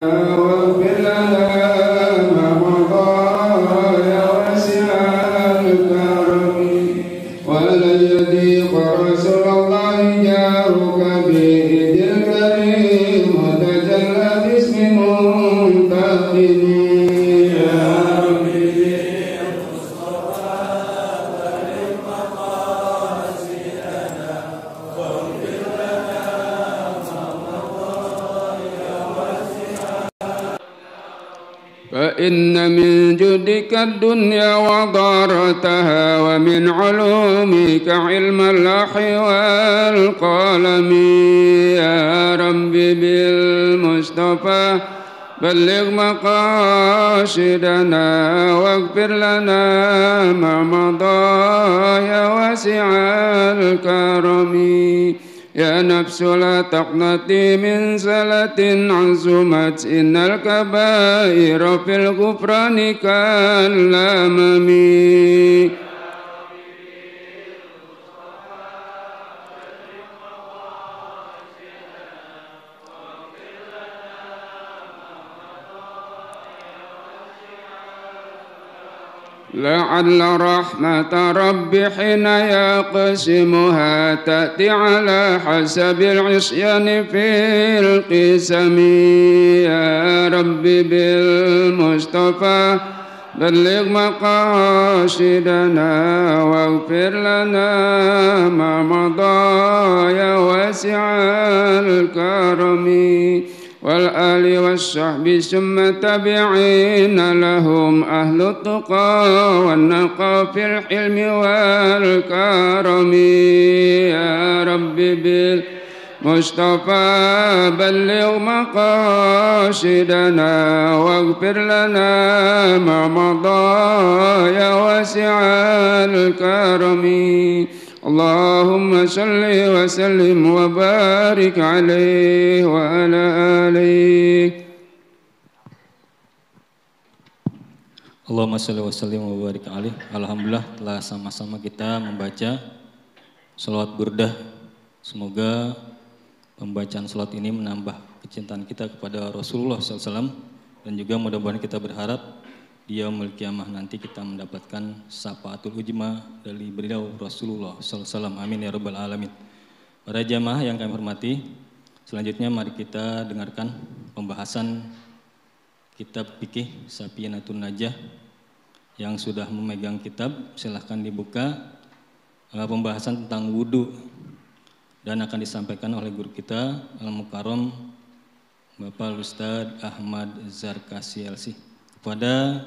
واغفر لنا ما مضى يا واسع الكرم ولن يضيق رسول الله جارك بيد الكريم وتجلى باسم منتقم يا ربي بالمصطفى بلغ مقاصدنا واغفر لنا ما مضى يا واسع. فإن من جودك الدنيا وضارتها ومن علومك علم اللوح والقلم يا ربي بالمصطفى بلغ مقاصدنا واغفر لنا ما مضى يا واسع الكرم يا نفس لا تقنطي من زلة عزمت إن الكبائر في الغفران كالأمم لعل رحمة ربي حين يقسمها تأتي على حسب العصيان في القسم يا ربي بالمصطفى بلغ مقاصدنا واغفر لنا ما مضى يا واسع الكرم والآل والصحب ثم تبعين لهم أهل التقى والنقى في الحلم والكرم يا ربي بالمصطفى بلغ مقاصدنا واغفر لنا ما مضى يا واسع الكرم اللهم صل وسلم وبارك عليه وعلى آله. Allahumma sholli wa sallim wa barik alaih. Alhamdulillah telah sama-sama kita membaca salawat burdah. Semoga pembacaan salawat ini menambah kecintaan kita kepada Rasulullah SAW dan juga mudah-mudahan kita berharap di yaumul qiyamah nanti kita mendapatkan syafaatul ujma dari beliau Rasulullah SAW. Amin ya rabbal alamin. Para jamaah yang kami hormati, selanjutnya mari kita dengarkan pembahasan kitab fikih Safinatun Najah. Yang sudah memegang kitab silahkan dibuka pembahasan tentang wudhu dan akan disampaikan oleh guru kita Al-Mukarram Bapak Ustadz Ahmad Zarkasi LC. Kepada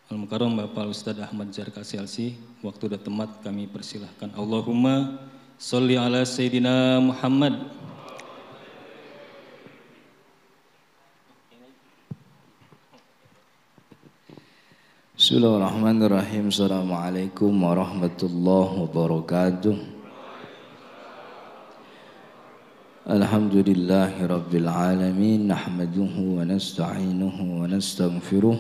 Al-Mukarram Bapak Ustadz Ahmad Zarkasi LC, waktu sudah temat kami persilahkan. Allahumma sholli ala Sayyidina Muhammad. Bismillahirrahmanirrahim. Assalamualaikum warahmatullahi wabarakatuh. Alhamdulillahi rabbil alamin. Nahmaduhu wa nasta'inuhu wa nastaghfiruh.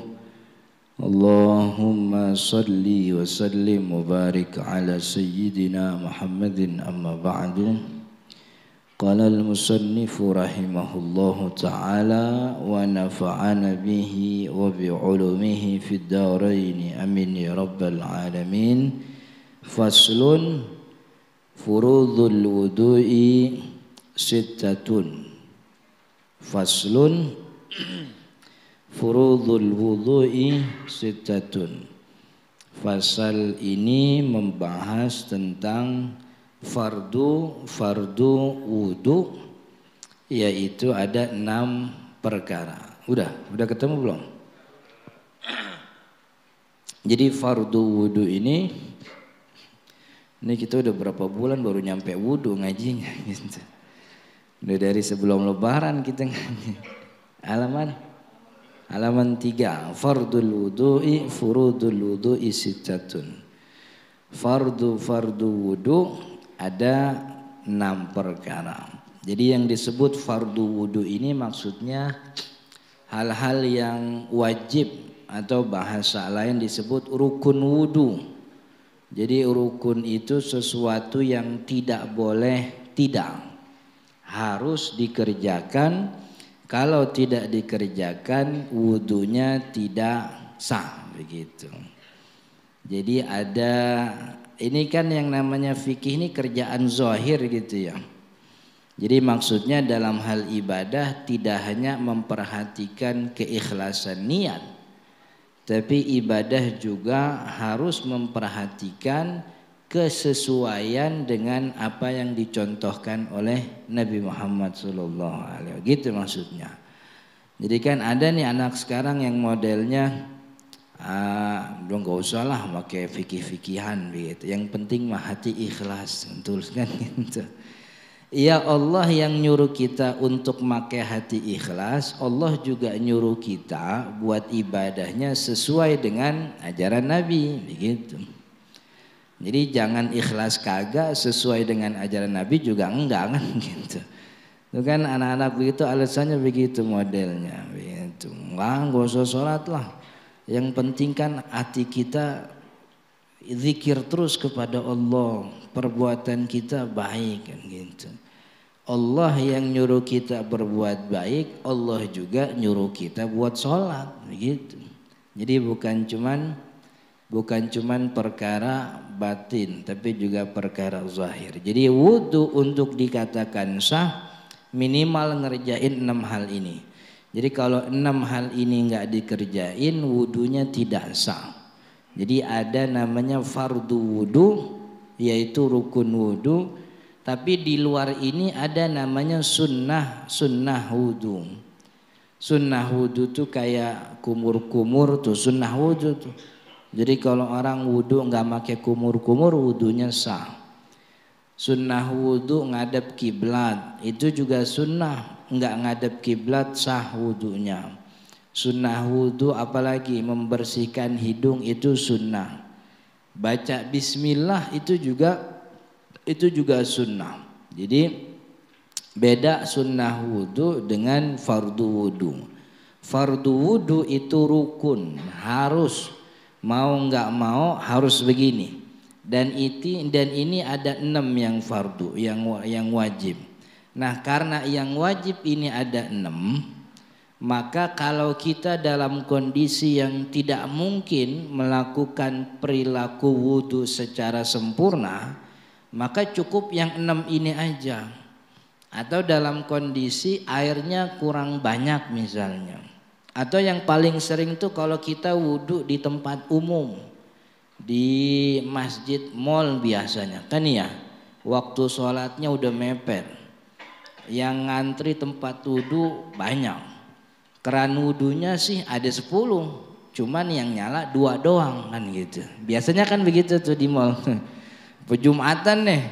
Allahumma salli wa sallim wa barik ala sayyidina Muhammadin amma ba'du. Qala al-musannifu rahimahullahu ta'ala wa nafa'ana bihi wa bi'ulumihi fid darain amin ya rabbal alamin. Faslun furudul wudu'i sittatun. Faslun furudul wudu'i sittatun. Fasal ini membahas tentang fardu wudu, yaitu ada 6 perkara. Udah ketemu belum? Jadi fardu wudu ini kita udah berapa bulan baru nyampe wudu ngajinya gitu. Udah dari sebelum lebaran kita ngaji. Halaman 3. Fardul wudu'i furudul wudu'i sittatun. Fardu wudu ada 6 perkara. Jadi yang disebut fardu wudu ini maksudnya hal-hal yang wajib atau bahasa lain disebut rukun wudu. Jadi rukun itu sesuatu yang tidak boleh tidak, harus dikerjakan Kalau tidak dikerjakan wudunya tidak sah begitu. Jadi ada ini kan yang namanya fikih ini kerjaan zahir gitu ya. Jadi maksudnya dalam hal ibadah tidak hanya memperhatikan keikhlasan niat, tapi ibadah juga harus memperhatikan kesesuaian dengan apa yang dicontohkan oleh Nabi Muhammad SAW. Gitu maksudnya. Jadi kan ada nih anak sekarang yang modelnya belum gak usah lah pakai fikih-fikihan begitu. Yang penting mah hati ikhlas, betul kan gitu. Ya Allah yang nyuruh kita untuk pakai hati ikhlas, Allah juga nyuruh kita buat ibadahnya sesuai dengan ajaran Nabi begitu. Jadi jangan ikhlas kagak sesuai dengan ajaran Nabi juga enggak kan gitu. Itu kan anak-anak begitu alasannya begitu modelnya begitu. Enggak usah sholat lah. Yang penting kan hati kita zikir terus kepada Allah, perbuatan kita baik kan gitu. Allah yang nyuruh kita berbuat baik, Allah juga nyuruh kita buat sholat begitu. Jadi bukan cuman perkara batin, tapi juga perkara zahir. Jadi wudu untuk dikatakan sah minimal ngerjain 6 hal ini. Jadi kalau 6 hal ini nggak dikerjain, wudunya tidak sah. Jadi ada namanya fardu wudu, yaitu rukun wudu. Tapi di luar ini ada namanya sunnah wudu. Sunnah wudu tuh kayak kumur-kumur tuh sunnah wudu tuh. Jadi kalau orang wudu nggak pakai kumur-kumur, wudunya sah. Sunnah wudu ngadep kiblat, itu juga sunnah. Nggak ngadep kiblat sah wudunya. Sunnah wudu apalagi membersihkan hidung itu sunnah. Baca bismillah itu juga sunnah. Jadi beda sunnah wudu dengan fardu wudu. Fardu wudu itu rukun, harus mau nggak mau harus begini. Dan ini ada 6 yang fardu, yang wajib. Nah karena yang wajib ini ada 6, maka kalau kita dalam kondisi yang tidak mungkin melakukan perilaku wudu secara sempurna, maka cukup yang 6 ini aja. Atau dalam kondisi airnya kurang banyak misalnya. Atau yang paling sering tuh kalau kita wudu di tempat umum, di masjid, mall biasanya kan ya, waktu sholatnya udah mepet. Yang ngantri tempat wudu banyak. Keran wudunya sih ada 10, cuman yang nyala 2 doang kan gitu. Biasanya kan begitu tuh di mall. Pejumatan nih,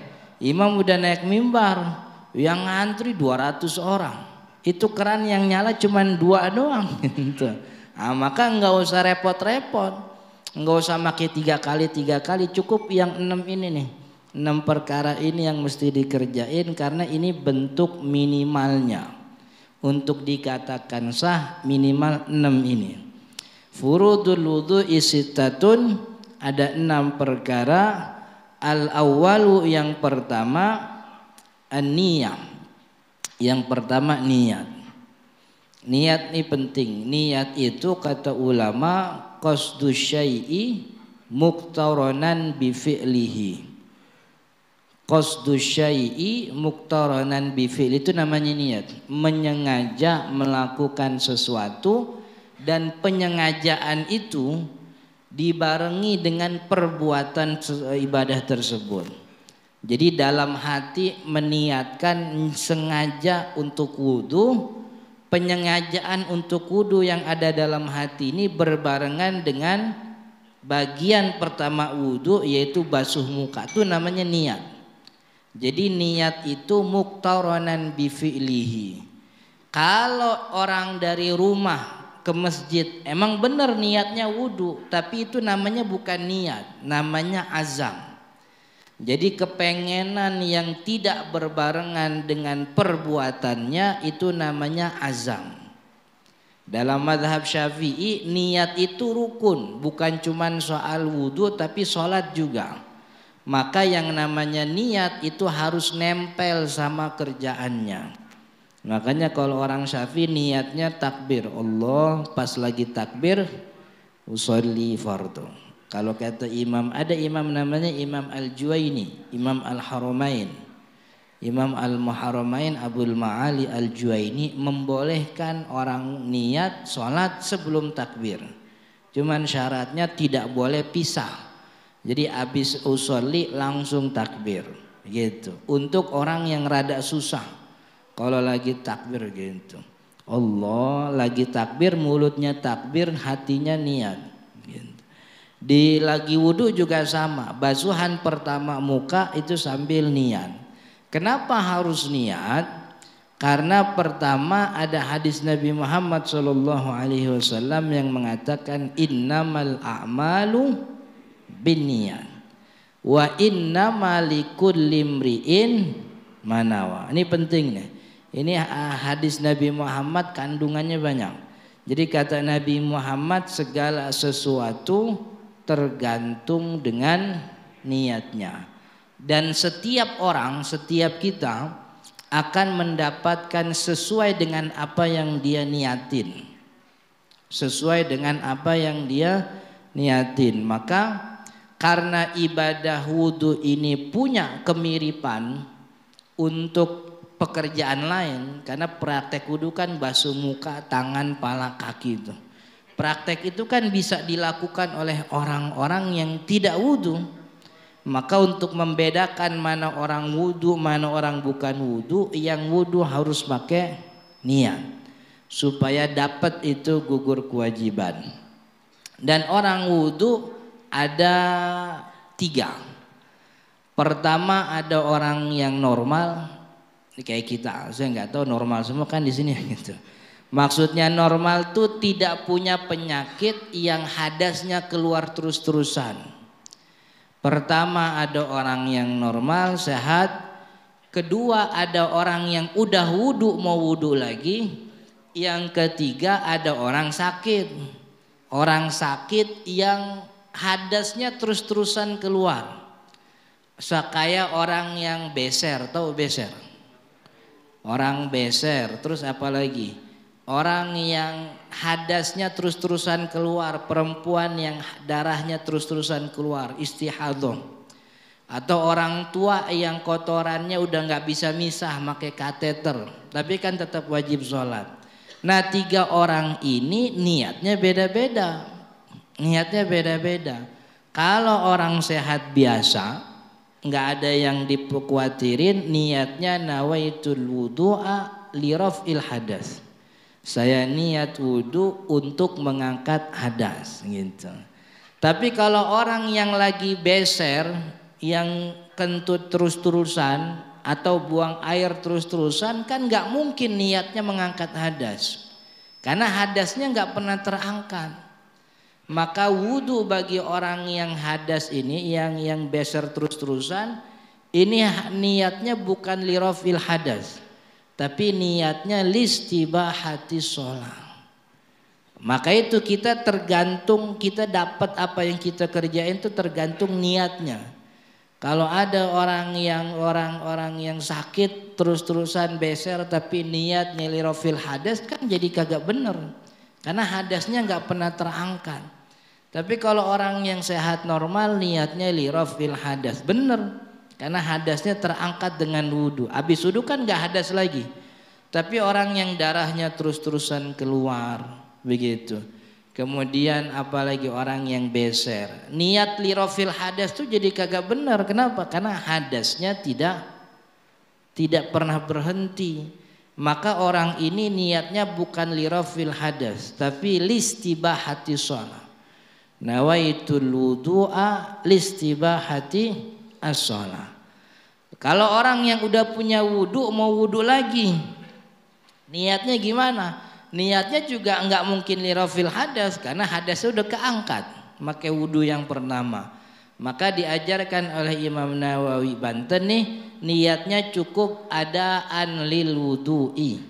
imam udah naik mimbar, yang ngantri 200 orang. Itu keran yang nyala cuman 2 doang gitu. Nah, maka nggak usah repot-repot, nggak usah pakai 3 kali, cukup yang 6 ini nih. 6 perkara ini yang mesti dikerjain karena ini bentuk minimalnya. Untuk dikatakan sah minimal 6 ini. Furudul wudhu'i sittatun, ada 6 perkara. Al-awwalu yang pertama an-niyah. Yang pertama niat. Niat ini penting. Niat itu kata ulama qasdu syai'i muqtaranan bi fi'lihi. Qasdu syai'i muqtaranan bi fi'li itu namanya niat. Menyengaja melakukan sesuatu dan penyengajaan itu dibarengi dengan perbuatan ibadah tersebut. Jadi dalam hati meniatkan sengaja untuk wudu, penyengajaan untuk wudu yang ada dalam hati ini berbarengan dengan bagian pertama wudu yaitu basuh muka, itu namanya niat. Jadi niat itu muqtaranan bi fi'lihi. Kalau orang dari rumah ke masjid emang benar niatnya wudu, tapi itu namanya bukan niat, namanya azam. Jadi kepengenan yang tidak berbarengan dengan perbuatannya itu namanya azam. Dalam mazhab Syafi'i niat itu rukun, bukan cuma soal wudu tapi sholat juga. Maka yang namanya niat itu harus nempel sama kerjaannya. Makanya kalau orang Syafi'i niatnya takbir Allah, pas lagi takbir usolli fardu. Kalau kata imam, ada imam namanya Imam Al-Juwaini, Imam Al-Haramain, Imam Al-Muharramain Abdul Ma'ali Al-Juwaini membolehkan orang niat sholat sebelum takbir. Cuman syaratnya tidak boleh pisah. Jadi habis usolli langsung takbir gitu. Untuk orang yang rada susah kalau lagi takbir gitu. Allah lagi takbir, mulutnya takbir, hatinya niat gitu. Di lagi wudhu juga sama, basuhan pertama muka itu sambil niat. Kenapa harus niat? Karena pertama ada hadis Nabi Muhammad SAW yang mengatakan innamal a'malu binniyat wa innamal likulli imri'in manawa. Ini penting nih. Ini hadis Nabi Muhammad kandungannya banyak. Jadi kata Nabi Muhammad segala sesuatu tergantung dengan niatnya. Dan setiap orang, setiap kita akan mendapatkan sesuai dengan apa yang dia niatin. Sesuai dengan apa yang dia niatin. Maka karena ibadah wudhu ini punya kemiripan untuk pekerjaan lain. Karena praktek wudhu kan basuh muka, tangan, pala, kaki itu. Praktek itu kan bisa dilakukan oleh orang-orang yang tidak wudhu. Maka untuk membedakan mana orang wudhu, mana orang bukan wudhu, yang wudhu harus pakai niat supaya dapat itu gugur kewajiban. Dan orang wudhu ada 3. Pertama ada orang yang normal, kayak kita. Saya nggak tahu normal semua kan di sini gitu. Maksudnya normal tuh tidak punya penyakit yang hadasnya keluar terus-terusan. Pertama ada orang yang normal, sehat. Kedua ada orang yang udah wudhu mau wudhu lagi. Yang ketiga ada orang sakit. Orang sakit yang hadasnya terus-terusan keluar. Kayak orang yang beser, tahu beser? Orang beser, terus apa lagi? Orang yang hadasnya terus-terusan keluar, perempuan yang darahnya terus-terusan keluar, istihadah. Atau orang tua yang kotorannya udah nggak bisa misah, pakai kateter, tapi kan tetap wajib sholat. Nah 3 orang ini niatnya beda-beda. Niatnya beda-beda. Kalau orang sehat biasa, nggak ada yang dikhawatirin, niatnya nawaitul wudu'a liraf'il hadas. Saya niat wudhu untuk mengangkat hadas gitu. Tapi kalau orang yang lagi beser, yang kentut terus-terusan atau buang air terus-terusan, kan nggak mungkin niatnya mengangkat hadas. Karena hadasnya nggak pernah terangkat. Maka wudhu bagi orang yang hadas ini, yang beser terus-terusan, ini niatnya bukan lirafil hadas, tapi niatnya listibahati sholat. Maka itu kita tergantung, kita dapat apa yang kita kerjain itu tergantung niatnya. Kalau ada orang yang sakit terus-terusan beser tapi niatnya lirafil hadas, kan jadi kagak bener, karena hadasnya nggak pernah terangkat. Tapi kalau orang yang sehat normal niatnya lirafil hadas, bener, karena hadasnya terangkat dengan wudhu. Habis wudhu kan nggak hadas lagi. Tapi orang yang darahnya terus-terusan keluar begitu. Kemudian apalagi orang yang beser, niat lirafil hadas tuh jadi kagak bener. Kenapa? Karena hadasnya tidak pernah berhenti. Maka orang ini niatnya bukan lirafil hadas, tapi listibahati sholat. Nawaitul wudu'a listibahati as-shalah. Kalau orang yang udah punya wudhu mau wudhu lagi, niatnya gimana? Niatnya juga enggak mungkin lirafil hadas, karena hadasnya udah keangkat, pakai wudhu yang pertama. Maka diajarkan oleh Imam Nawawi Banten nih, niatnya cukup adaan lil wudu'i.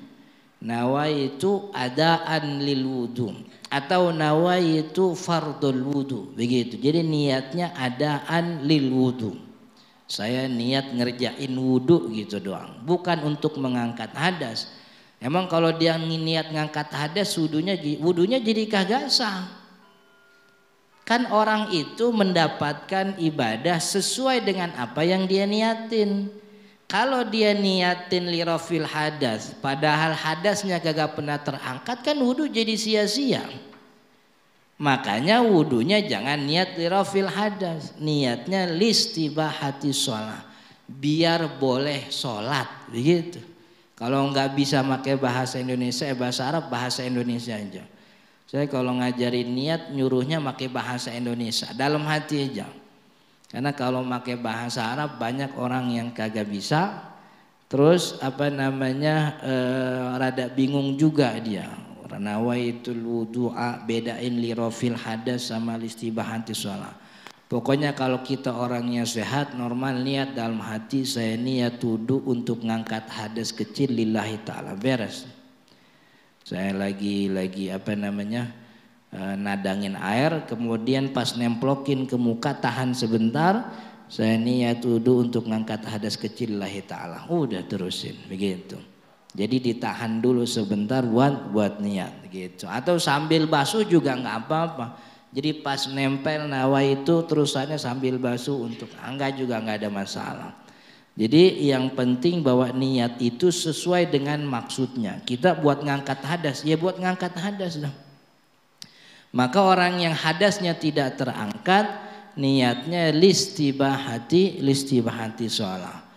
Nawaitu adaan lil wudu' atau nawaitu fardul wudu, begitu. Jadi niatnya adaan lil wudu. Saya niat ngerjain wudu gitu doang, bukan untuk mengangkat hadas. Emang kalau dia niat ngangkat hadas wudunya jadi kagak sah. Kan orang itu mendapatkan ibadah sesuai dengan apa yang dia niatin. Kalau dia niatin lirafil hadas, padahal hadasnya kagak pernah terangkat, kan wudu jadi sia-sia. Makanya wudunya jangan niat lirafil hadas, niatnya listibahati sholat, biar boleh sholat, begitu. Kalau nggak bisa pakai bahasa Indonesia, bahasa Arab, bahasa Indonesia aja. Saya kalau ngajarin niat nyuruhnya pakai bahasa Indonesia, dalam hati aja. Karena kalau pakai bahasa Arab banyak orang yang kagak bisa, terus rada bingung juga dia. Nawaitul wudu'a, bedain lirafil hadas sama listibahati sholat. Pokoknya kalau kita orangnya sehat, normal, niat dalam hati, saya niat wudu untuk ngangkat hadas kecil lillahi ta'ala, beres. Saya lagi nadangin air, kemudian pas nemplokin ke muka, tahan sebentar, saya niat wudu untuk ngangkat hadas kecil lillahi ta'ala, udah terusin begitu. Jadi ditahan dulu sebentar buat niat gitu. Atau sambil basuh juga nggak apa-apa. Jadi pas nempel nawa itu terusannya sambil basuh untuk enggak juga nggak ada masalah. Jadi yang penting bahwa niat itu sesuai dengan maksudnya. Kita buat ngangkat hadas, ya buat ngangkat hadas dah. Maka orang yang hadasnya tidak terangkat, niatnya listibahati sholat.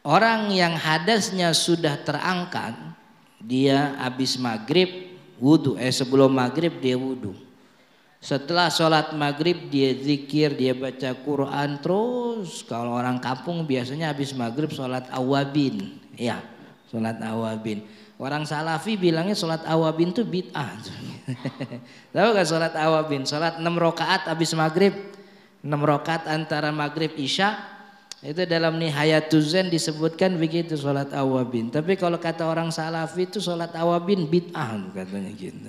Orang yang hadasnya sudah terangkat, dia habis maghrib wudu, sebelum maghrib dia wudu. Setelah sholat maghrib dia zikir, dia baca Quran terus. Kalau orang kampung biasanya habis maghrib sholat awabin, ya sholat awabin. Orang salafi bilangnya sholat awabin itu bid'ah. Tahu gak sholat awabin? Sholat 6 rakaat habis maghrib, 6 rakaat antara maghrib isya. Itu dalam Nihayatul Zen disebutkan begitu sholat awabin. Tapi kalau kata orang salafi itu sholat awabin bid'ah katanya gitu.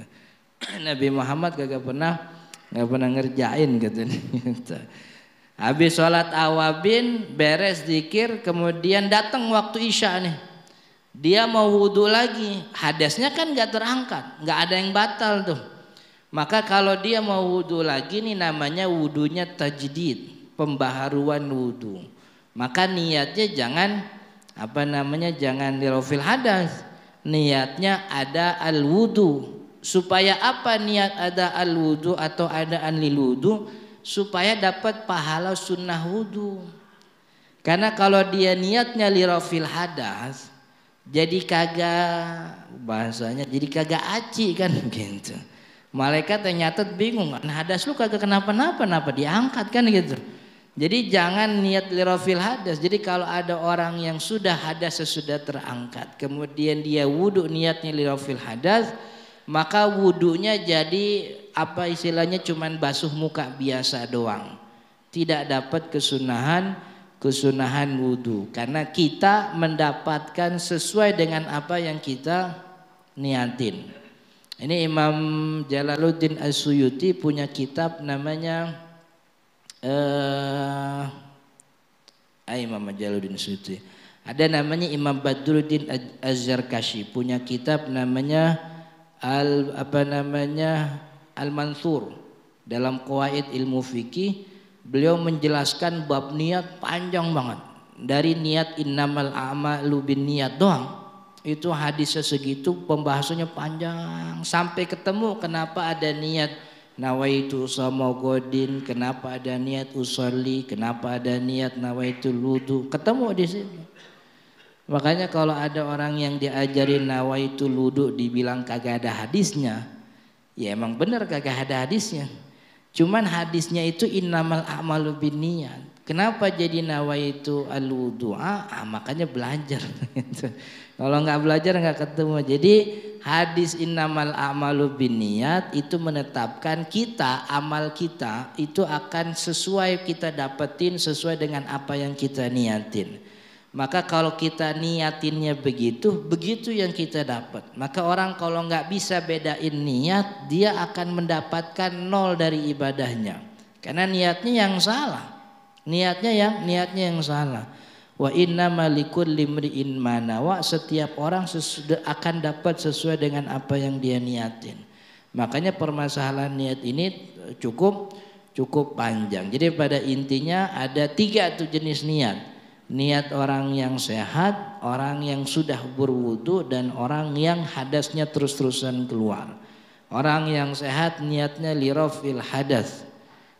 Nabi Muhammad gak pernah ngerjain katanya gitu. Habis sholat awabin, beres zikir, kemudian datang waktu isya nih. Dia mau wudu lagi, hadasnya kan gak terangkat, gak ada yang batal tuh. Maka kalau dia mau wudu lagi nih namanya wudunya tajdid, pembaharuan wudu. Maka niatnya jangan jangan lirafil hadas. Niatnya ada al wudu. Supaya apa niat ada al wudu atau ada an lil wudu? Supaya dapat pahala sunnah wudu. Karena kalau dia niatnya lirafil hadas, jadi kagak aci kan gitu. Malaikat ternyata bingung, hadas lu kagak kenapa-napa diangkat kan gitu. Jadi jangan niat lirafil hadas. Jadi kalau ada orang yang sudah hadas sudah terangkat, kemudian dia wudu niatnya lirafil hadas, maka wudunya jadi istilahnya cuman basuh muka biasa doang. Tidak dapat kesunahan wudu karena kita mendapatkan sesuai dengan apa yang kita niatin. Ini Imam Jalaluddin As-Suyuti punya kitab namanya Imam Jalaluddin As-Suyuti. Ada namanya Imam Badruddin Az-Zarkashi punya kitab namanya Al-Mansur dalam Qawaid Ilmu Fikih. Beliau menjelaskan bab niat panjang banget. Dari niat innamal a'malu binniyat doang. Itu hadisnya segitu, pembahasannya panjang. Sampai ketemu kenapa ada niat nawaitu sama godin, kenapa ada niat usolli, kenapa ada niat nawaitu wudu. Ketemu di sini. Makanya kalau ada orang yang diajarin nawaitu wudu dibilang kagak ada hadisnya, ya emang benar kagak ada hadisnya. Cuman hadisnya itu innamal a'malu binniyat. Kenapa jadi nawaitu al-wudu'a? Makanya belajar. Kalau nggak belajar nggak ketemu. Jadi hadis innamal a'malu binniyat itu menetapkan amal kita itu akan sesuai kita dapetin sesuai dengan apa yang kita niatin. Maka kalau kita niatinnya begitu yang kita dapat. Maka orang kalau nggak bisa bedain niat, dia akan mendapatkan 0 dari ibadahnya. Karena niatnya yang salah. Niatnya yang salah. Wa innama likulli imri'in ma nawa, setiap orang akan dapat sesuai dengan apa yang dia niatin. Makanya permasalahan niat ini cukup panjang. Jadi pada intinya ada 3 tuh jenis niat. Niat orang yang sehat, orang yang sudah berwudu, dan orang yang hadasnya terus-terusan keluar. Orang yang sehat niatnya lirafil hadas.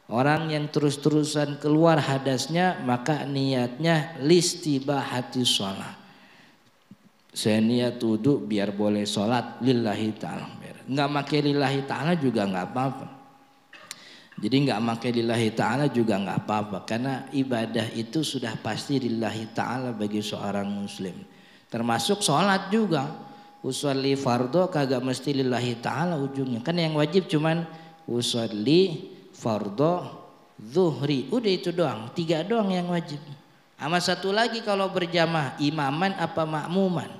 Orang yang terus-terusan keluar hadasnya maka niatnya listibahati sholat. Saya niat wudu biar boleh sholat lillahi ta'ala. Nggak pakai lillahi ta'ala juga nggak apa-apa. Jadi nggak pakai lillahi ta'ala juga nggak apa-apa. Karena ibadah itu sudah pasti lillahi ta'ala bagi seorang muslim. Termasuk sholat juga. Usolli fardho kagak mesti lillahi ta'ala ujungnya. Kan yang wajib cuman usolli fardho zuhri, udah itu doang, 3 doang yang wajib. Sama 1 lagi kalau berjamaah, imaman apa makmuman.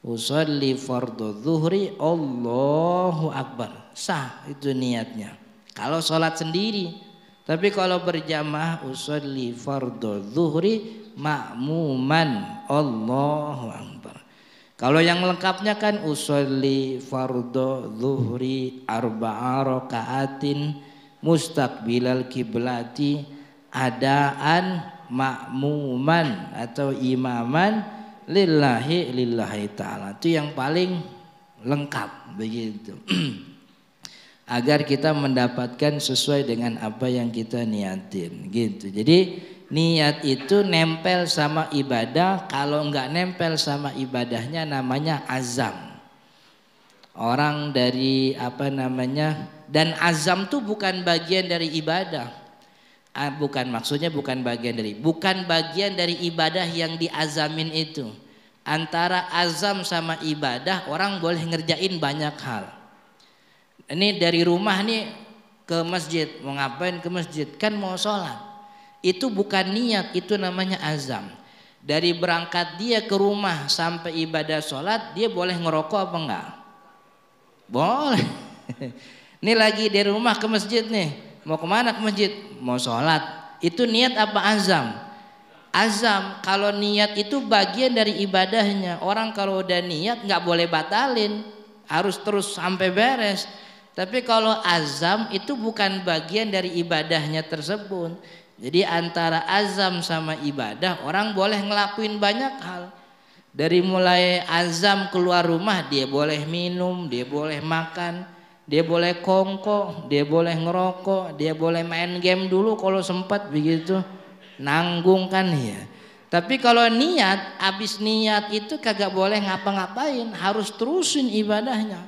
Usolli fardho zuhri Allahu akbar, sah itu niatnya kalau sholat sendiri. Tapi kalau berjamaah usolli fardho zuhri makmuman Allahu akbar. Kalau yang lengkapnya kan usolli fardho zuhri arba'a raka'atin mustaqbilal kiblati adaan makmuman atau imaman lillahi ta'ala. Itu yang paling lengkap begitu. Agar kita mendapatkan sesuai dengan apa yang kita niatin gitu. Jadi niat itu nempel sama ibadah. Kalau enggak nempel sama ibadahnya namanya azam. Orang dari dan azam tuh bukan bagian dari ibadah. Bukan bagian dari ibadah yang diazamin itu. Antara azam sama ibadah orang boleh ngerjain banyak hal. Ini dari rumah nih ke masjid, mau ngapain ke masjid? Kan mau sholat. Itu bukan niat, itu namanya azam. Dari berangkat dia ke rumah sampai ibadah sholat, dia boleh ngerokok apa enggak? Boleh. Ini lagi dari rumah ke masjid nih. Mau kemana ke masjid? Mau sholat. Itu niat apa azam? Azam. Kalau niat itu bagian dari ibadahnya. Orang kalau udah niat nggak boleh batalin. Harus terus sampai beres. Tapi kalau azam itu bukan bagian dari ibadahnya tersebut. Jadi antara azam sama ibadah orang boleh ngelakuin banyak hal. Dari mulai azam keluar rumah dia boleh minum, dia boleh makan, dia boleh kongko, dia boleh ngerokok, dia boleh main game dulu kalau sempat begitu, nanggung kan ya. Tapi kalau niat, abis niat itu kagak boleh ngapa-ngapain, harus terusin ibadahnya.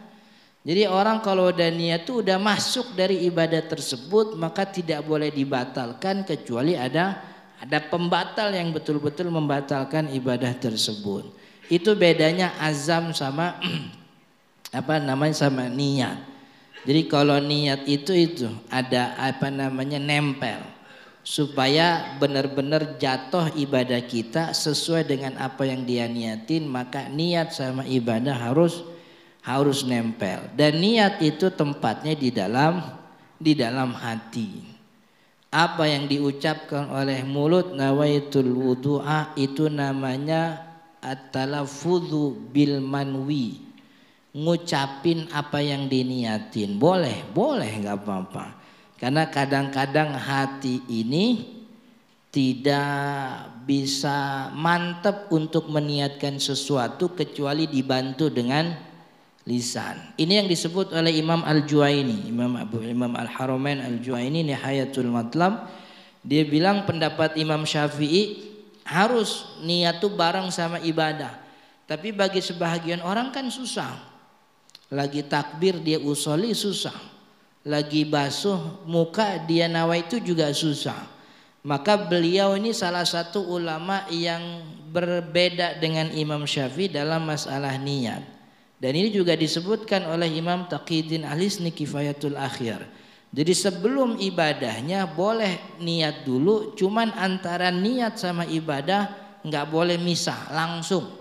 Jadi orang kalau udah niat tuh udah masuk dari ibadah tersebut maka tidak boleh dibatalkan kecuali ada pembatal yang betul-betul membatalkan ibadah tersebut. Itu bedanya azam sama sama niat. Jadi kalau niat itu ada nempel supaya benar-benar jatuh ibadah kita sesuai dengan apa yang dia niatin, maka niat sama ibadah harus nempel. Dan niat itu tempatnya di dalam hati. Apa yang diucapkan oleh mulut nawaitul wudu'a itu namanya at-talaffudzu bil manwi. Ngucapin apa yang diniatin. Boleh nggak apa-apa. Karena kadang-kadang hati ini tidak bisa mantap untuk meniatkan sesuatu kecuali dibantu dengan lisan. Ini yang disebut oleh Imam Al-Juwaini, Imam Al-Haramain Al-Juwaini Nihayatul Matlab. Dia bilang pendapat Imam Syafi'i harus niat tuh bareng sama ibadah. Tapi bagi sebahagian orang kan susah. Lagi takbir dia usolli susah. Lagi basuh muka dia nawaitu juga susah. Maka beliau ini salah satu ulama yang berbeda dengan Imam Syafi'i dalam masalah niat. Dan ini juga disebutkan oleh Imam Taqiyuddin Al-Hisni Kifayatul Akhyar. Jadi sebelum ibadahnya boleh niat dulu, cuman antara niat sama ibadah nggak boleh misah langsung.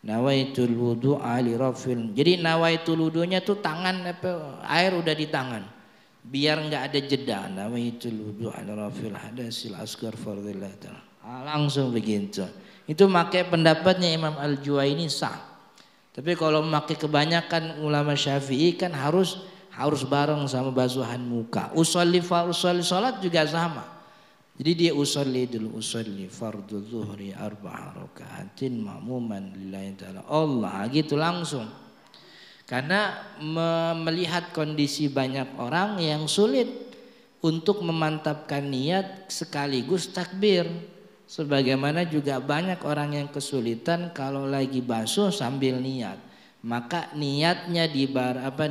Nawaitul wudu'a li rafil. Jadi nawaitul wudu'nya tuh tangan air udah di tangan. Biar nggak ada jeda. Nawaitul wudu'a li rafil hadasil asghar fardhillah ta'ala. Langsung begitu. Itu pakai pendapatnya Imam Al-Juwaini sah. Tapi kalau memakai kebanyakan ulama Syafi'i kan harus bareng sama basuhan muka. Usolli salat juga sama. Jadi dia usolli fardhu zuhri 4 raka'atin ma'muman lillahi ta'ala. Allah gitu langsung. Karena melihat kondisi banyak orang yang sulit untuk memantapkan niat sekaligus takbir. Sebagaimana juga banyak orang yang kesulitan kalau lagi basuh sambil niat. Maka niatnya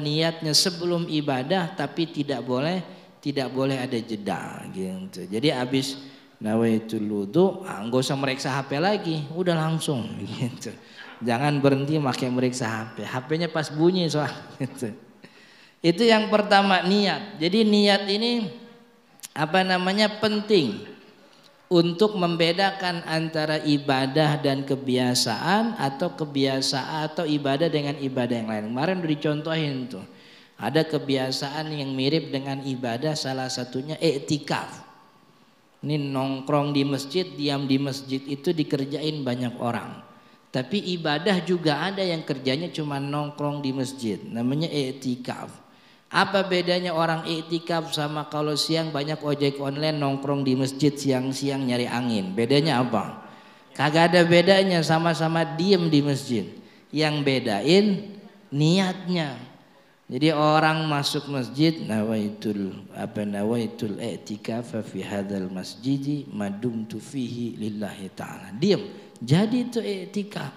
niatnya sebelum ibadah tapi tidak boleh ada jeda gitu. Jadi habis nawaitul wudu, enggak usah meriksa HP lagi, udah langsung gitu. Jangan berhenti pakai meriksa HP. HP-nya pas bunyi soal gitu. Itu yang pertama, niat. Jadi niat ini penting untuk membedakan antara ibadah dan kebiasaan atau ibadah dengan ibadah yang lain. Kemarin udah dicontohin tuh. Ada kebiasaan yang mirip dengan ibadah, salah satunya i'tikaf. Ini nongkrong di masjid, diam di masjid itu dikerjain banyak orang. Tapi ibadah juga ada yang kerjanya cuma nongkrong di masjid, namanya i'tikaf. Apa bedanya orang i'tikaf sama kalau siang banyak ojek online nongkrong di masjid siang-siang nyari angin? Bedanya apa? Kagak ada bedanya, sama-sama diem di masjid. Yang bedain niatnya. Jadi orang masuk masjid nawaitul i'tikaf fi hadzal masjidi madumtu fihi lillahi ta'ala. Diem. Jadi itu i'tikaf.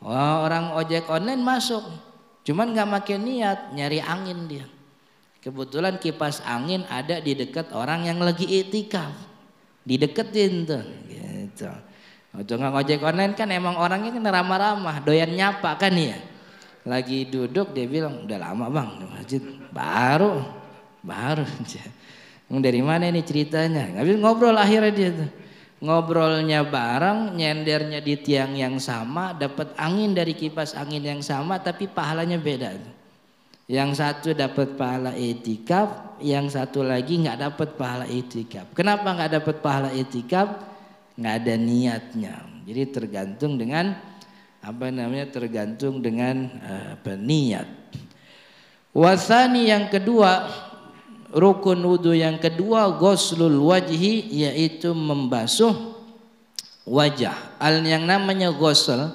Orang ojek online masuk, cuman nggak pakai niat, nyari angin dia. Kebetulan kipas angin ada di dekat orang yang lagi i'tikaf, dideketin tuh. Gitu. Tukang ojek online kan emang orangnya kan ramah-ramah, doyan nyapa kan ya. Lagi duduk dia bilang, udah lama bang di masjid, baru. Dari mana ini ceritanya? Habis ngobrol akhirnya dia tuh. Ngobrolnya bareng, nyendernya di tiang yang sama, dapat angin dari kipas angin yang sama, tapi pahalanya beda. Yang satu dapat pahala i'tikaf, yang satu lagi nggak dapat pahala i'tikaf. Kenapa nggak dapat pahala i'tikaf? Nggak ada niatnya. Jadi tergantung dengan niat. Wasani yang kedua, rukun wudu yang kedua, ghuslul wajhi, yaitu membasuh wajah. Yang namanya ghusl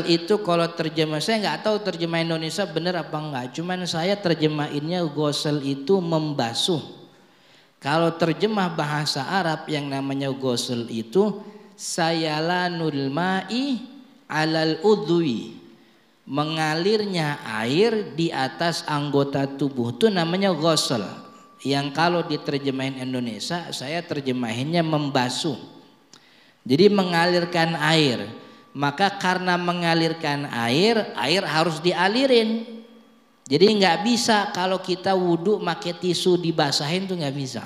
itu kalau terjemah, saya nggak tahu terjemah Indonesia benar apa enggak, cuman saya terjemahinnya ghusl itu membasuh. Kalau terjemah bahasa Arab yang namanya ghusl itu sayalanul ma'i alal udwi, mengalirnya air di atas anggota tubuh, itu namanya ghusl. Yang kalau diterjemahin Indonesia saya terjemahinnya membasuh. Jadi mengalirkan air. Maka karena mengalirkan air harus dialirin. Jadi nggak bisa kalau kita wudhu pakai tisu dibasahin tuh nggak bisa.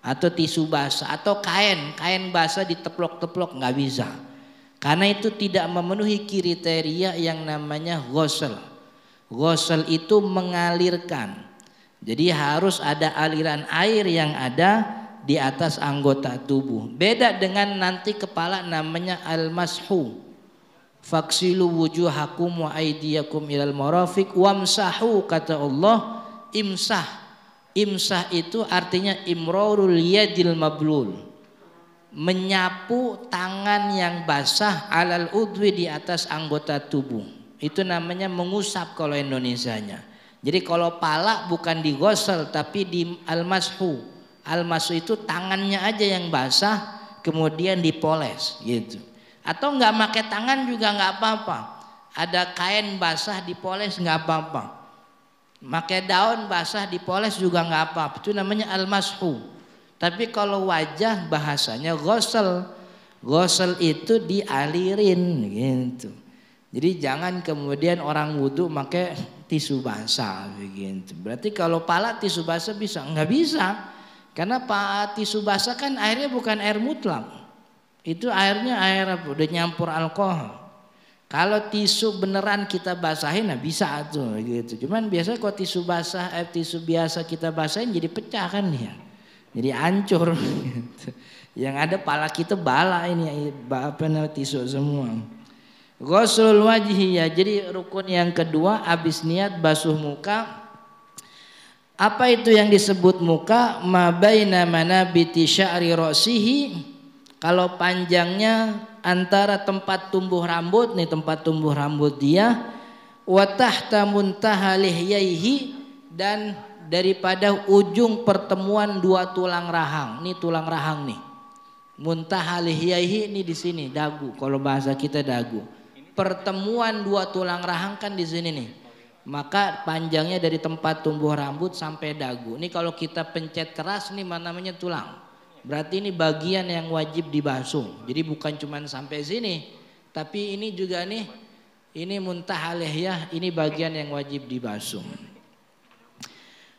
Atau tisu basah atau kain basah diteplok-teplok nggak bisa. Karena itu tidak memenuhi kriteria yang namanya ghusl. Ghusl itu mengalirkan. Jadi harus ada aliran air yang ada di atas anggota tubuh. Beda dengan nanti kepala namanya al-mashu. Faksilu wujuhakum wa aydiyakum ilal marafiq wamsahu, kata Allah. Imsah itu artinya imrarul yadil mablul, menyapu tangan yang basah alal udwi, di atas anggota tubuh. Itu namanya mengusap kalau Indonesianya. Jadi kalau pala bukan digosel tapi di al-mashu. Al-mashu itu tangannya aja yang basah kemudian dipoles gitu. Atau nggak pakai tangan juga nggak apa-apa. Ada kain basah dipoles nggak apa-apa. Pakai daun basah dipoles juga nggak apa-apa. Itu namanya al-mashu. Tapi kalau wajah bahasanya ghusl. Ghusl itu dialirin gitu. Jadi jangan kemudian orang wudhu pakai tisu basah begitu. Berarti kalau pala tisu basah bisa? Nggak bisa. Karena tisu basah kan airnya bukan air mutlak. Itu airnya air apa? Udah nyampur alkohol. Kalau tisu beneran kita basahin, nah bisa tuh gitu. Cuman biasanya kalau tisu basah, tisu biasa kita basahin jadi pecah kan dia. Jadi hancur gitu. Yang ada pala kita bala ini apa namanya tisu semua. Ghuslul wajhi ya. Jadi rukun yang kedua habis niat basuh muka. Apa itu yang disebut muka? Ma baina manabiti sya'ri ra'sihi. Kalau panjangnya antara tempat tumbuh rambut nih, tempat tumbuh rambut dia, wa tahta muntaha lihyaihi, dan daripada ujung pertemuan dua tulang rahang. Ini tulang rahang nih. Muntaha lihyaihi ini di sini dagu, kalau bahasa kita dagu. Pertemuan dua tulang rahang kan di sini nih. Maka panjangnya dari tempat tumbuh rambut sampai dagu. Ini kalau kita pencet keras nih namanya tulang. Berarti ini bagian yang wajib dibasuh. Jadi bukan cuma sampai sini, tapi ini juga nih, ini muntaha lihyah, ini bagian yang wajib dibasuh.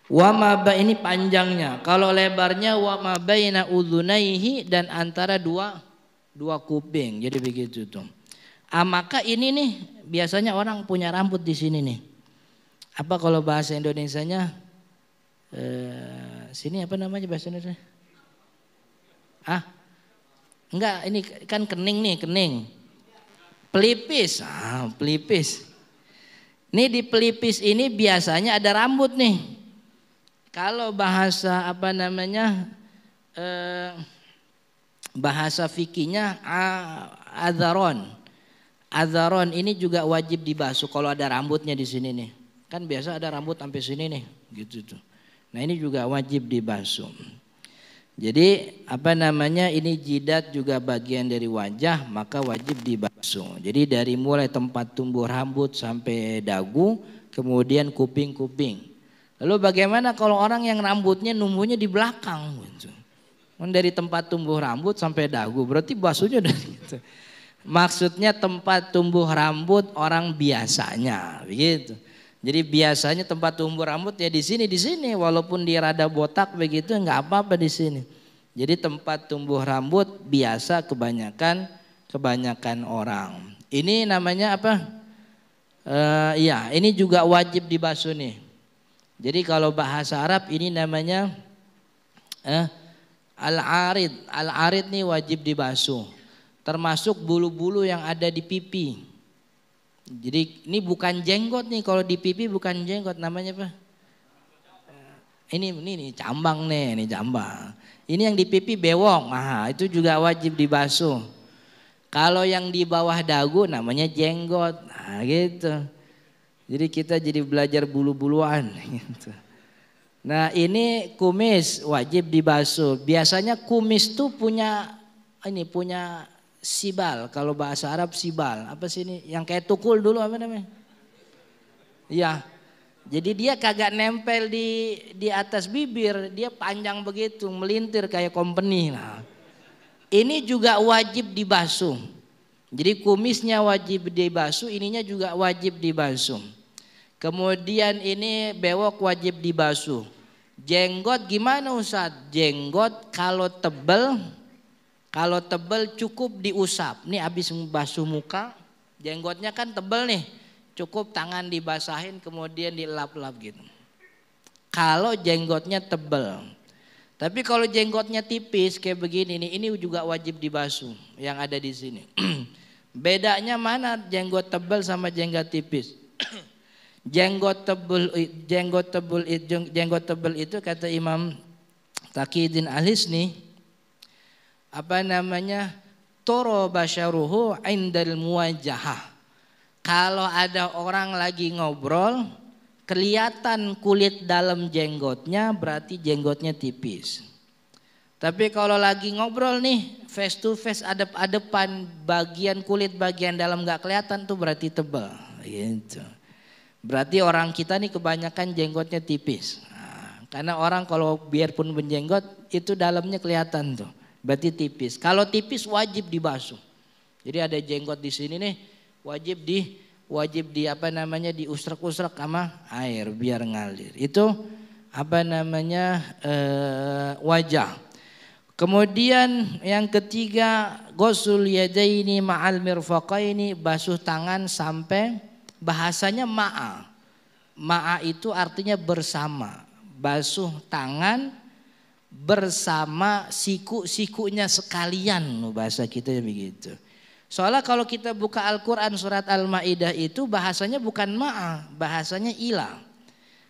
Wa ma ini panjangnya. Kalau lebarnya wa ma baina udzunaihi, dan antara dua kuping. Jadi begitu tuh. Maka ini nih biasanya orang punya rambut di sini nih. Apa kalau bahasa Indonesianya? Sini apa namanya bahasa Indonesia? Enggak, ini kan kening nih, kening. Pelipis. Pelipis. Nih di pelipis ini biasanya ada rambut nih. Kalau bahasa apa namanya bahasa fikihnya adzaron ini juga wajib dibasuh kalau ada rambutnya di sini nih. Kan biasa ada rambut sampai sini nih, gitu tuh. Nah ini juga wajib dibasuh. Jadi apa namanya ini jidat juga bagian dari wajah, maka wajib dibasuh. Jadi dari mulai tempat tumbuh rambut sampai dagu, kemudian kuping-kuping. Lalu bagaimana kalau orang yang rambutnya numbuhnya di belakang gitu. Dari tempat tumbuh rambut sampai dagu, berarti basuhnya dari gitu. Maksudnya tempat tumbuh rambut orang biasanya begitu. Jadi biasanya tempat tumbuh rambut ya di sini walaupun dia rada botak begitu enggak apa-apa di sini. Jadi tempat tumbuh rambut biasa kebanyakan orang. Ini namanya apa? Iya, ini juga wajib dibasuh nih. Jadi kalau bahasa Arab ini namanya al-arid. Al-arid nih wajib dibasuh. Termasuk bulu-bulu yang ada di pipi. Jadi ini bukan jenggot nih, kalau di pipi bukan jenggot, namanya apa? Ini cambang nih, ini cambang. Ini yang di pipi bewok, itu juga wajib dibasuh. Kalau yang di bawah dagu namanya jenggot, gitu. Jadi kita jadi belajar bulu-buluan gitu. Nah ini kumis wajib dibasuh. Biasanya kumis tuh punya sibal. Kalau bahasa Arab sibal. Apa sih ini? Yang kayak tukul dulu apa namanya? Iya. Jadi dia kagak nempel di atas bibir. Dia panjang begitu, melintir kayak company. Nah, ini juga wajib dibasuh. Jadi kumisnya wajib dibasuh, ininya juga wajib dibasuh. Kemudian ini bewok wajib dibasuh. Jenggot gimana Ustaz? Jenggot kalau tebal cukup diusap. Nih habis basuh muka, jenggotnya kan tebal nih. Cukup tangan dibasahin kemudian dilap-lap gitu. Kalau jenggotnya tebal. Tapi kalau jenggotnya tipis kayak begini nih, ini juga wajib dibasuh yang ada di sini. Bedanya mana jenggot tebal sama jenggot tipis? Jenggot tebal itu kata Imam Taqiyuddin Al-Hisni apa namanya? Toro basyaruhu indal muwajahah. Kalau ada orang lagi ngobrol, kelihatan kulit dalam jenggotnya, berarti jenggotnya tipis. Tapi kalau lagi ngobrol nih, face to face, adep-adepan, bagian kulit bagian dalam gak kelihatan tuh berarti tebal. Gitu. Berarti orang kita nih kebanyakan jenggotnya tipis. Nah, karena orang kalau biarpun berjenggot itu dalamnya kelihatan tuh. Berarti tipis. Kalau tipis wajib dibasuh. Jadi ada jenggot di sini nih, wajib di apa namanya diusrak-usrak sama air biar ngalir. Itu apa namanya wajah. Kemudian yang ketiga ghusl yadaini ma'al mirfaqaini, basuh tangan sampai bahasanya ma'a itu artinya bersama. Basuh tangan bersama siku-sikunya sekalian, bahasa kita begitu. Soalnya kalau kita buka Al-Quran surat Al-Ma'idah itu bahasanya bukan ma'a, bahasanya ila.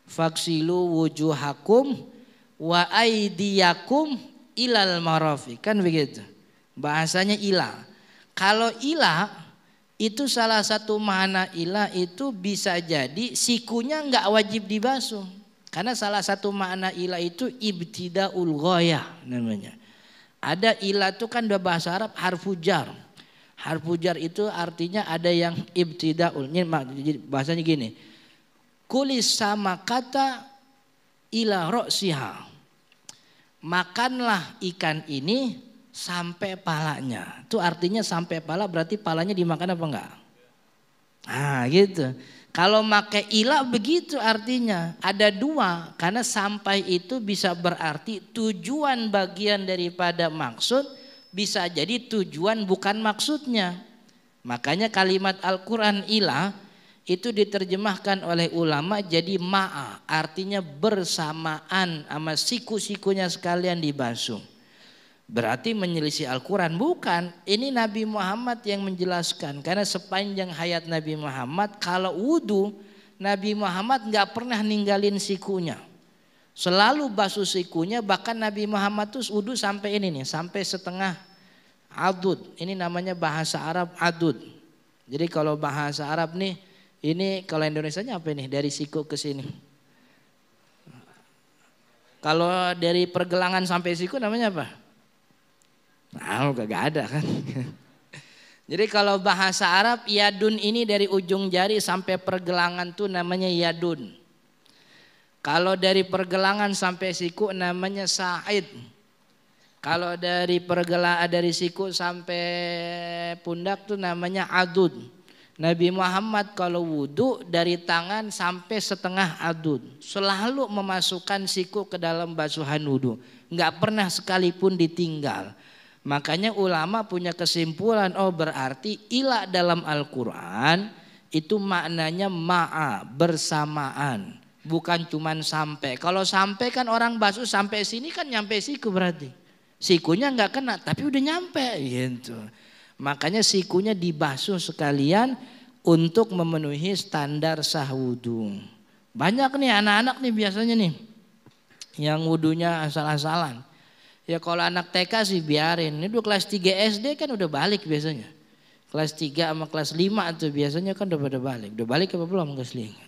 Faksilu wujuhakum wa aidiyakum ilal marafiq, kan begitu. Bahasanya ila. Kalau ila itu salah satu makna ila itu bisa jadi sikunya enggak wajib dibasuh. Karena salah satu makna ila itu ibtidaul ghayah namanya. Ada ila itu kan udah bahasa Arab harfu jar. Harfu jar itu artinya ada yang ibtidaul. Ini bahasanya gini. Kulis sama kata ila ra'siha. Makanlah ikan ini sampai palanya. Itu artinya sampai pala berarti palanya dimakan apa enggak? Ah gitu. Kalau pakai ila begitu artinya. Ada dua. Karena sampai itu bisa berarti tujuan bagian daripada maksud. Bisa jadi tujuan bukan maksudnya. Makanya kalimat Al-Quran ila itu diterjemahkan oleh ulama jadi ma'a, artinya bersamaan sama siku-sikunya sekalian dibasuh. Berarti menyelisih Al-Quran? Bukan, ini Nabi Muhammad yang menjelaskan. Karena sepanjang hayat Nabi Muhammad kalau wudu Nabi Muhammad gak pernah ninggalin sikunya, selalu basuh sikunya. Bahkan Nabi Muhammad tuh wudu sampai ini nih, sampai setengah adud. Ini namanya bahasa Arab adud. Jadi kalau bahasa Arab nih, ini kalau Indonesianya apa ini? Dari siku ke sini. Kalau dari pergelangan sampai siku namanya apa? Nah, gak ada kan. Jadi kalau bahasa Arab yadun ini dari ujung jari sampai pergelangan tuh namanya yadun. Kalau dari pergelangan sampai siku namanya sa'id. Kalau dari pergelangan dari siku sampai pundak tuh namanya adud. Nabi Muhammad kalau wudhu dari tangan sampai setengah adud selalu memasukkan siku ke dalam basuhan wudhu, nggak pernah sekalipun ditinggal. Makanya ulama punya kesimpulan, oh berarti ila dalam Al-Quran itu maknanya ma'a, bersamaan, bukan cuman sampai. Kalau sampai kan orang basuh sampai sini kan nyampe siku, berarti sikunya nggak kena tapi udah nyampe gitu. Makanya sikunya dibasuh sekalian untuk memenuhi standar sah wudu. Banyak nih anak-anak nih biasanya nih yang wudunya asal-asalan. Ya kalau anak TK sih biarin. Ini udah kelas 3 SD kan udah balik biasanya. Kelas 3 sama kelas 5 tuh biasanya kan udah pada balik. Udah balik apa belum kelas 5?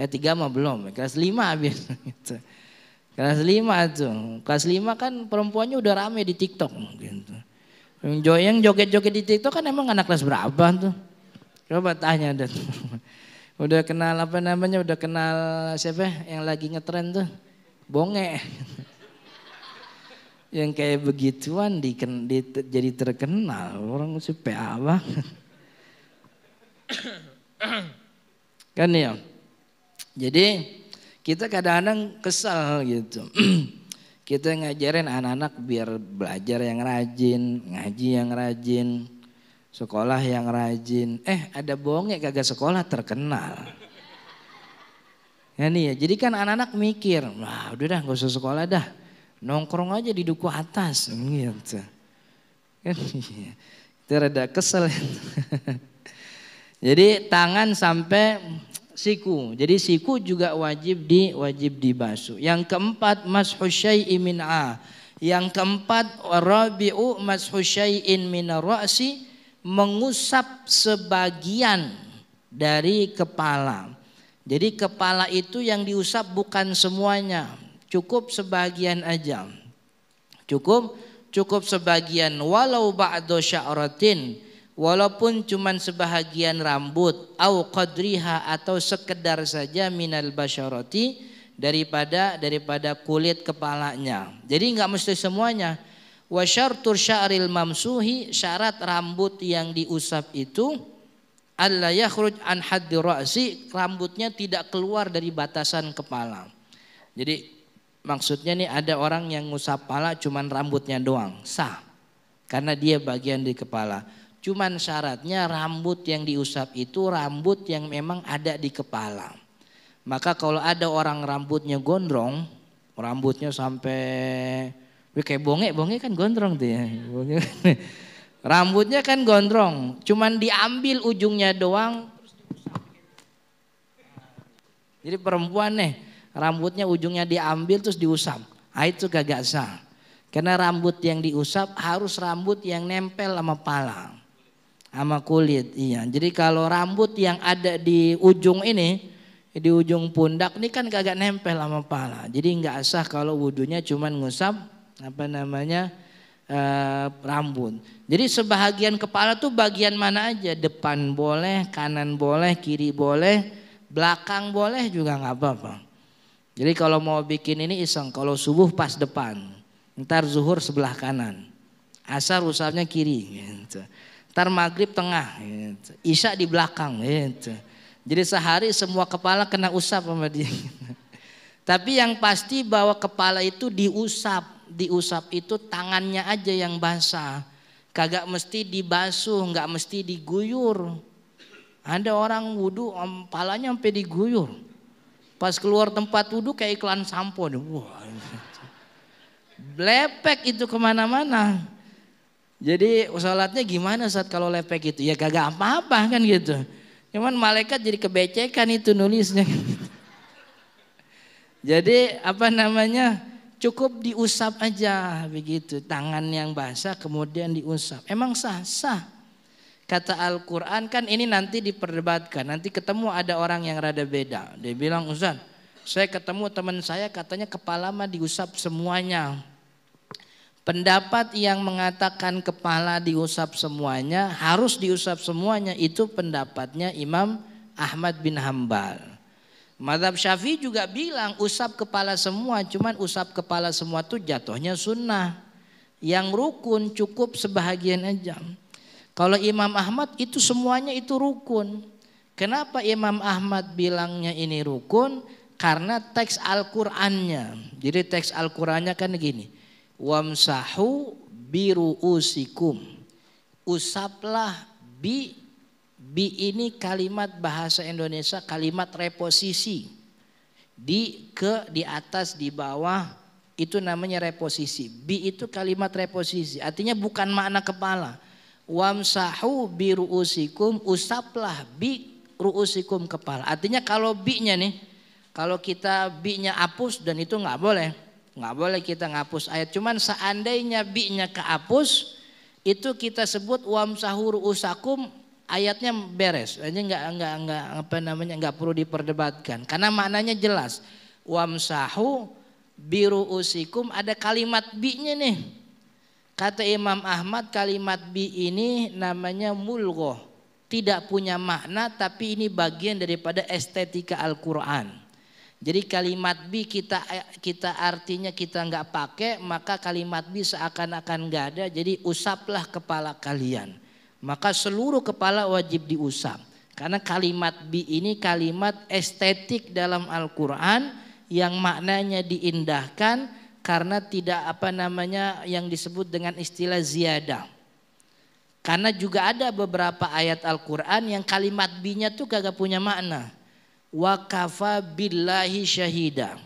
3 mah belum. Kelas 5 biasanya. Kelas 5 tuh. Kelas 5 kan perempuannya udah rame di TikTok gitu. Yang joget-joget di TikTok kan emang anak kelas berapa tuh? Coba tanya deh. Udah kenal apa namanya? Udah kenal siapa yang lagi ngetren tuh? Bonge. Yang kayak begituan jadi terkenal. Orang si PA banget. Kan ya. Jadi kita kadang-kadang kesal gitu. Kita ngajarin anak-anak biar belajar yang rajin, ngaji yang rajin, sekolah yang rajin. Ada bonge kagak sekolah terkenal. Ya nih ya, jadi kan anak-anak mikir, wah udah dah gak usah sekolah dah. Nongkrong aja di duku atas gitu. Kan itu rada kesel. Jadi tangan sampai siku. Jadi siku juga wajib dibasuh. Yang keempat mashu syai'in min a. Yang keempat rabi'u mashu syai'in min ra'si, mengusap sebagian dari kepala. Jadi kepala itu yang diusap bukan semuanya, cukup sebagian aja. Cukup sebagian, walau ba'du sya'ratin, walaupun cuman sebahagian rambut, au qadriha, atau sekedar saja minal basyarati, daripada kulit kepalanya. Jadi enggak mesti semuanya. Wa syartur sya'ril mamsuhi, syarat rambut yang diusap itu alla yakhruj an haddi ra'si, rambutnya tidak keluar dari batasan kepala. Jadi maksudnya nih ada orang yang ngusap kepala cuman rambutnya doang, sah. Karena dia bagian di kepala. Cuman syaratnya rambut yang diusap itu rambut yang memang ada di kepala. Maka kalau ada orang rambutnya gondrong, rambutnya sampai Kayak bonge kan gondrong tuh ya. Rambutnya kan gondrong, cuman diambil ujungnya doang. Jadi perempuan nih, rambutnya ujungnya diambil terus diusap. Itu kagak sah. Karena rambut yang diusap harus rambut yang nempel sama pala, sama kulit. Iya. Jadi kalau rambut yang ada di ujung ini, di ujung pundak ini kan kagak nempel sama pala. Jadi nggak sah kalau wudunya cuman ngusap rambut. Jadi sebahagian kepala tuh bagian mana aja, depan boleh, kanan boleh, kiri boleh, belakang boleh juga nggak apa-apa. Jadi kalau mau bikin ini iseng, kalau subuh pas depan, ntar zuhur sebelah kanan, asar usapnya kiri, gitu. Ntar maghrib tengah, gitu. Isya di belakang, gitu. Jadi sehari semua kepala kena usap sama dia. Tapi yang pasti bahwa kepala itu diusap itu tangannya aja yang basah, kagak mesti dibasuh, nggak mesti diguyur. Ada orang wudhu kepalanya sampai diguyur. Pas keluar tempat wudhu kayak iklan sampo. Wah, lepek itu kemana-mana. Jadi sholatnya gimana saat kalau lepek itu? Ya kagak apa-apa kan gitu. Cuman malaikat jadi kebecekan itu nulisnya. Jadi cukup diusap aja begitu. Tangan yang basah kemudian diusap. Emang sah. Kata Al-Quran kan ini nanti diperdebatkan. Nanti ketemu ada orang yang rada beda. Dia bilang, Ustaz, saya ketemu teman saya katanya kepala mah diusap semuanya. Pendapat yang mengatakan kepala diusap semuanya, harus diusap semuanya, itu pendapatnya Imam Ahmad bin Hambal. Mazhab Syafi'i juga bilang usap kepala semua, cuman usap kepala semua tuh jatuhnya sunnah. Yang rukun cukup sebahagian aja. Kalau Imam Ahmad itu semuanya itu rukun. Kenapa Imam Ahmad bilangnya ini rukun? Karena teks Al-Qur'annya. Jadi teks Al-Qur'annya kan gini. Wamsahu biruusikum. Usaplah bi ini kalimat bahasa Indonesia, kalimat reposisi. Di atas, di bawah, itu namanya reposisi. Bi itu kalimat reposisi, artinya bukan makna kepala. Wamsahu biruusikum, usaplah bi ruusikum kepala. Artinya kalau bi-nya nih, kalau kita bi-nya hapus dan itu nggak boleh kita ngapus ayat. Cuman seandainya bi-nya kehapus, itu kita sebut wamsahu ruusakum, ayatnya beres. Aja nggak perlu diperdebatkan karena maknanya jelas. Wamsahu biruusikum, ada kalimat bi-nya nih. Kata Imam Ahmad kalimat bi ini namanya mulghah, tidak punya makna tapi ini bagian daripada estetika Al-Quran. Jadi kalimat bi kita artinya kita nggak pakai, maka kalimat bi seakan-akan nggak ada. Jadi usaplah kepala kalian, maka seluruh kepala wajib diusap. Karena kalimat bi ini kalimat estetik dalam Al-Quran yang maknanya diindahkan. Karena tidak yang disebut dengan istilah ziyadah. Karena juga ada beberapa ayat Al-Quran yang kalimat bi-nya tuh kagak punya makna. Wa kafa billahi syahida.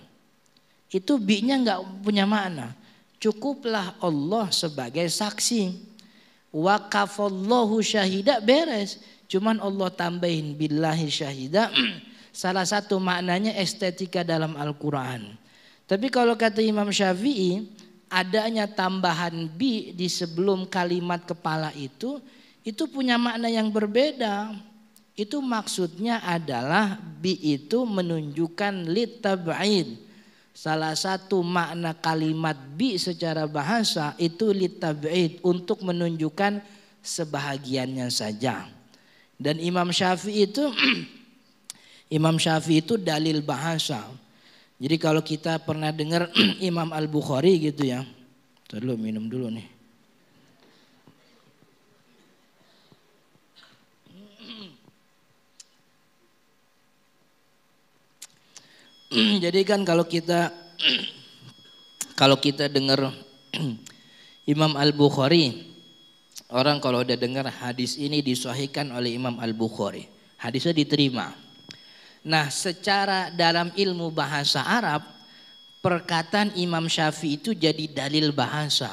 Itu bi-nya gak punya makna. Cukuplah Allah sebagai saksi. Wa kafallahu syahida, beres. Cuman Allah tambahin billahi syahida. Salah satu maknanya estetika dalam Al-Quran. Tapi kalau kata Imam Syafi'i, adanya tambahan bi di sebelum kalimat kepala itu punya makna yang berbeda. Itu maksudnya adalah bi itu menunjukkan litab'id. Salah satu makna kalimat bi secara bahasa itu litab'id, untuk menunjukkan sebahagiannya saja. Dan Imam Syafi'i itu dalil bahasa. Jadi kalau kita pernah dengar Imam Al-Bukhari gitu ya. Dulu minum dulu nih. Jadi kan kalau kita dengar Imam Al-Bukhari, orang kalau udah dengar hadis ini disahihkan oleh Imam Al-Bukhari, hadisnya diterima. Nah, secara dalam ilmu bahasa Arab, perkataan Imam Syafi'i itu jadi dalil bahasa.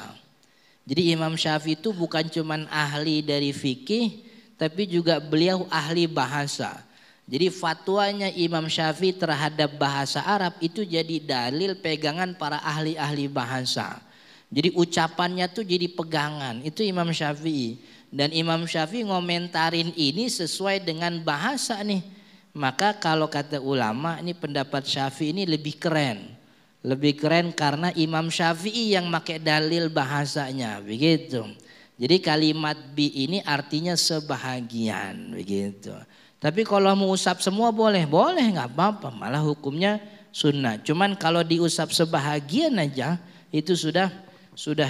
Jadi Imam Syafi'i itu bukan cuman ahli dari fikih, tapi juga beliau ahli bahasa. Jadi fatwanya Imam Syafi'i terhadap bahasa Arab itu jadi dalil pegangan para ahli-ahli bahasa. Jadi ucapannya tuh jadi pegangan, itu Imam Syafi'i. Dan Imam Syafi'i ngomentarin ini sesuai dengan bahasa nih. Maka kalau kata ulama ini pendapat Syafi'i ini lebih keren. Lebih keren karena Imam Syafi'i yang pakai dalil bahasanya, begitu. Jadi kalimat bi ini artinya sebahagian, begitu. Tapi kalau mau usap semua boleh nggak apa-apa, malah hukumnya sunnah. Cuman kalau diusap sebahagian aja itu sudah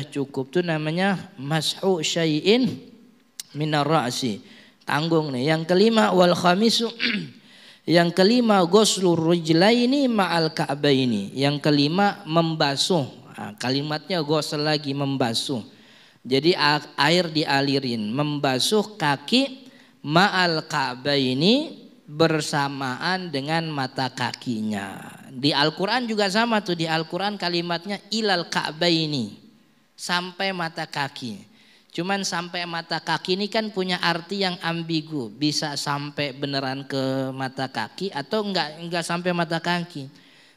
cukup. Itu namanya mashu syai'in minar ra'si. Tanggung nih. Yang kelima wal khamisu yang kelima ghuslur rijlaini ma'al ka'baini. Yang kelima membasuh. Nah, kalimatnya ghusl lagi, membasuh. Jadi air dialirin, membasuh kaki ma'al ka'baini bersamaan dengan mata kakinya. Di Al-Quran juga sama tuh, di Al-Quran kalimatnya ilal ka'baini, sampai mata kaki. Cuman sampai mata kaki ini kan punya arti yang ambigu, bisa sampai beneran ke mata kaki atau enggak sampai mata kaki.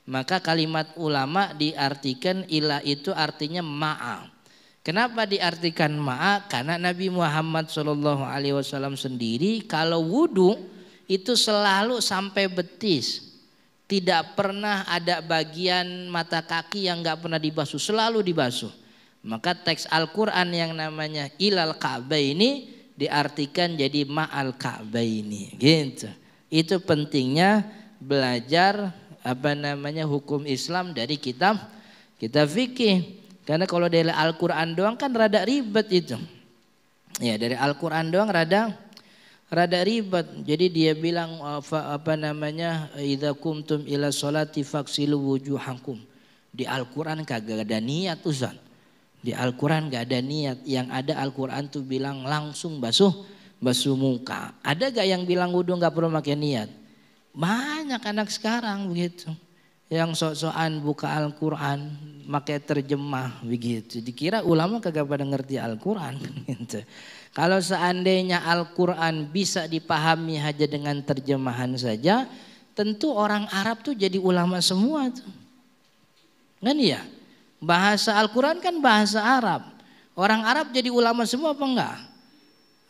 Maka kalimat ulama diartikan ila itu artinya ma'a. Kenapa diartikan ma'a? Karena Nabi Muhammad SAW sendiri kalau wudhu itu selalu sampai betis. Tidak pernah ada bagian mata kaki yang gak pernah dibasuh, selalu dibasuh. Maka teks Al-Quran yang namanya ilal ka'baini diartikan jadi ma'al ka'baini, gitu. Itu pentingnya belajar hukum Islam dari kitab fikih. Karena kalau dari Al-Quran doang kan rada ribet itu. Ya, dari Al-Quran doang rada ribet. Jadi dia bilang idza kumtum ila sholati faghsilu wujuhakum. Di Al-Quran kagak ada niat Ustaz. Di Al-Quran gak ada niat. Yang ada Al-Quran tuh bilang langsung basuh muka. Ada gak yang bilang wudu gak perlu pakai niat? Banyak anak sekarang begitu. Yang sok-sokan buka Al-Quran pakai terjemah begitu. Dikira ulama kagak pada ngerti Al-Quran gitu. Kalau seandainya Al-Quran bisa dipahami hanya dengan terjemahan saja, tentu orang Arab tuh jadi ulama semua tuh. Kan iya? Bahasa Al-Quran kan bahasa Arab. Orang Arab jadi ulama semua apa enggak?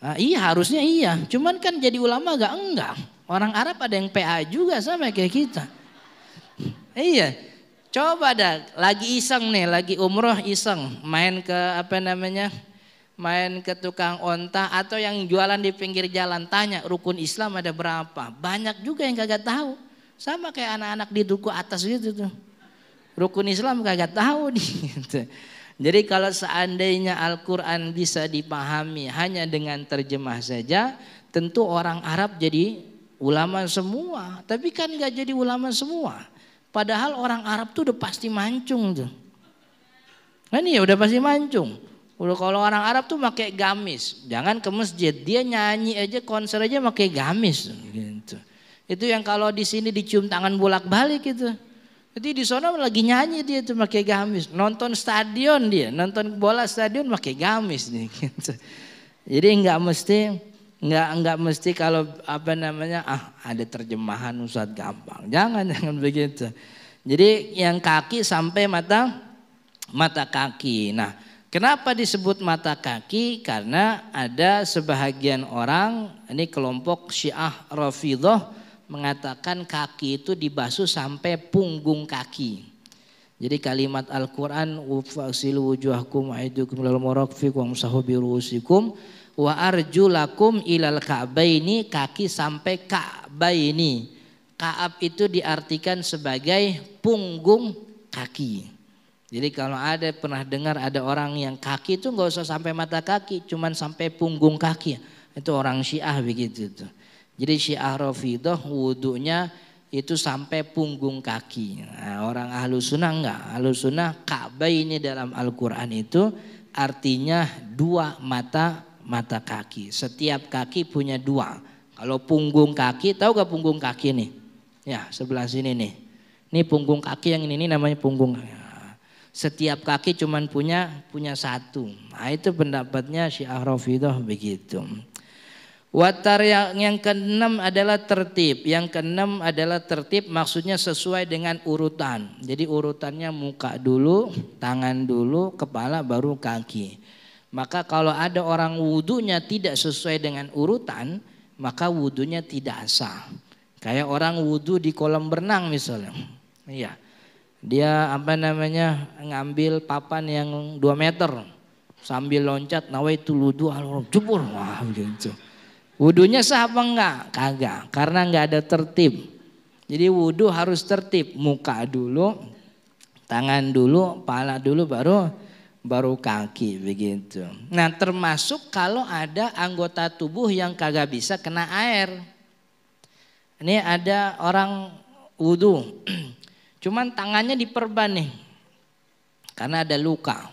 Nah, iya harusnya iya. Cuman kan jadi ulama enggak. Orang Arab ada yang PA juga sama kayak kita. Iya, coba dah lagi iseng nih, lagi umroh iseng, main ke main ke tukang onta atau yang jualan di pinggir jalan, tanya rukun Islam ada berapa? Banyak juga yang kagak tahu, sama kayak anak-anak di duku atas gitu tuh, rukun Islam kagak tahu nih. Gitu. Jadi kalau seandainya Al-Quran bisa dipahami hanya dengan terjemah saja, tentu orang Arab jadi ulama semua, tapi kan gak jadi ulama semua. Padahal orang Arab tuh udah pasti mancung tuh. Kan iya udah pasti mancung. Udah kalau orang Arab tuh pakai gamis. Jangan ke masjid, dia nyanyi aja, konser aja pakai gamis gitu. Itu yang kalau di sini dicium tangan bolak-balik gitu. Jadi di sana lagi nyanyi dia tuh pakai gamis. Nonton stadion dia, nonton bola stadion pakai gamis nih gitu. Jadi enggak mesti kalau ada terjemahan Ustaz gampang. Jangan begitu. Jadi yang kaki sampai mata kaki. Nah, kenapa disebut mata kaki? Karena ada sebahagian orang, ini kelompok Syiah Rafidhah mengatakan kaki itu dibasuh sampai punggung kaki. Jadi kalimat Al-Qur'an wafsilu wujuhakum wa aydiyakum ilal marafiq wamsahu bi ru'usikum wa arjulakum ilal ka'baini, kaki sampai ka'baini. Ka'ab itu diartikan sebagai punggung kaki. Jadi kalau ada pernah dengar ada orang yang kaki itu nggak usah sampai mata kaki, cuman sampai punggung kaki. Itu orang Syiah begitu tuh. Jadi Syiah Rafidhah wudunya itu sampai punggung kaki. Nah, orang ahlu sunnah enggak. Ahlu sunnah ka'baini dalam Al-Quran itu artinya dua mata kaki. Setiap kaki punya dua. Kalau punggung kaki, tahu gak punggung kaki nih? Ya sebelah sini nih. Ini punggung kaki yang ini namanya punggung. Setiap kaki cuman punya satu. Nah, itu pendapatnya Syiah Rafidhah begitu. Watar yang keenam adalah tertib. Yang keenam adalah tertib maksudnya sesuai dengan urutan. Jadi urutannya muka dulu, tangan dulu, kepala baru kaki. Maka kalau ada orang wudunya tidak sesuai dengan urutan, maka wudunya tidak sah. Kayak orang wudu di kolam berenang misalnya. Iya. Dia ngambil papan yang 2 meter sambil loncat nawaitul wudu jebur. Wah gitu. Wudunya sah apa enggak? Kagak, karena enggak ada tertib. Jadi wudu harus tertib, muka dulu, tangan dulu, kepala dulu baru kaki begitu. Nah, termasuk kalau ada anggota tubuh yang kagak bisa kena air. Ini ada orang wudu. Cuman tangannya diperban nih, karena ada luka.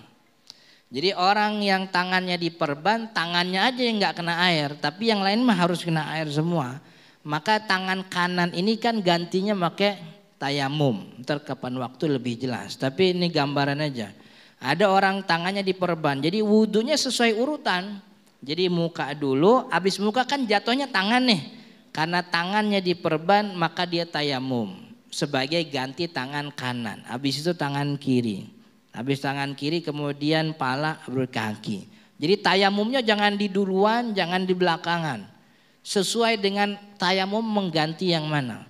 Jadi orang yang tangannya diperban, tangannya aja yang nggak kena air, tapi yang lain mah harus kena air semua. Maka tangan kanan ini kan gantinya pakai tayamum. Ntar kapan waktu lebih jelas. Tapi ini gambaran aja. Ada orang tangannya diperban, jadi wudunya sesuai urutan. Jadi muka dulu, habis muka kan jatuhnya tangan nih. Karena tangannya diperban, maka dia tayamum sebagai ganti tangan kanan. Habis itu tangan kiri. Habis tangan kiri kemudian pala berkaki. Jadi tayamumnya jangan di duluan, jangan di belakangan. Sesuai dengan tayamum mengganti yang mana.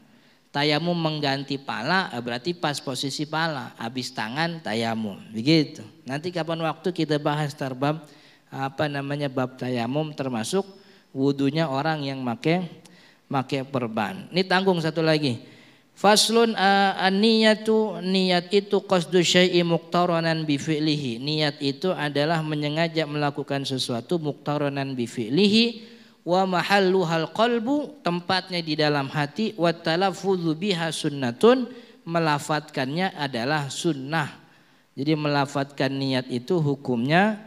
Tayamum mengganti pala berarti pas posisi pala. Habis tangan tayamum. Begitu. Nanti kapan waktu kita bahas terbab bab tayamum termasuk wudunya orang yang pakai perban. Ini tanggung satu lagi. Faslun niat itu qasdu syai'i muqtaranan bi fi'lihi. Niat itu adalah menyengaja melakukan sesuatu muqtaranan bi fi'lihi wa mahalluhal qalbu, tempatnya di dalam hati, wa talaffudzu biha sunnatun, melafatkannya adalah sunnah. Jadi melafatkan niat itu hukumnya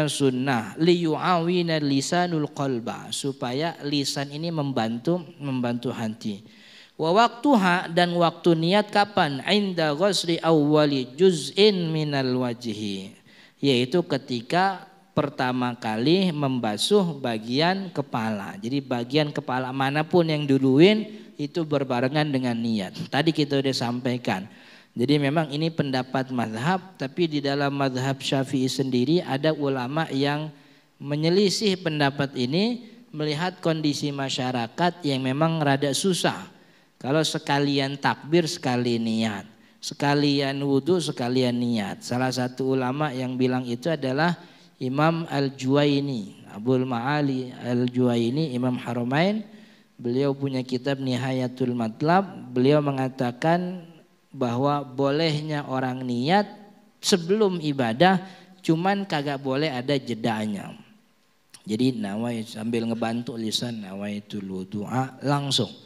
sunnah. Liyu'awina lisanul qalba, supaya lisan ini membantu hati. Wa waktuha, dan waktu niat kapan? Inda ghusli awwali juz'in minal wajhi, yaitu ketika pertama kali membasuh bagian kepala. Jadi bagian kepala manapun yang duluin itu berbarengan dengan niat. Tadi kita udah sampaikan. Jadi memang ini pendapat mazhab, tapi di dalam mazhab Syafi'i sendiri ada ulama yang menyelisih pendapat ini melihat kondisi masyarakat yang memang rada susah. Kalau sekalian takbir sekali niat, sekalian wudhu sekalian niat. Salah satu ulama yang bilang itu adalah Imam Al-Juwaini, Abul Ma'ali Al-Juwaini, Imam Haramain. Beliau punya kitab Nihayatul Matlab. Beliau mengatakan bahwa bolehnya orang niat sebelum ibadah, cuman kagak boleh ada jedanya. Jadi sambil ngebantu lisan nawaitul wudu'a langsung.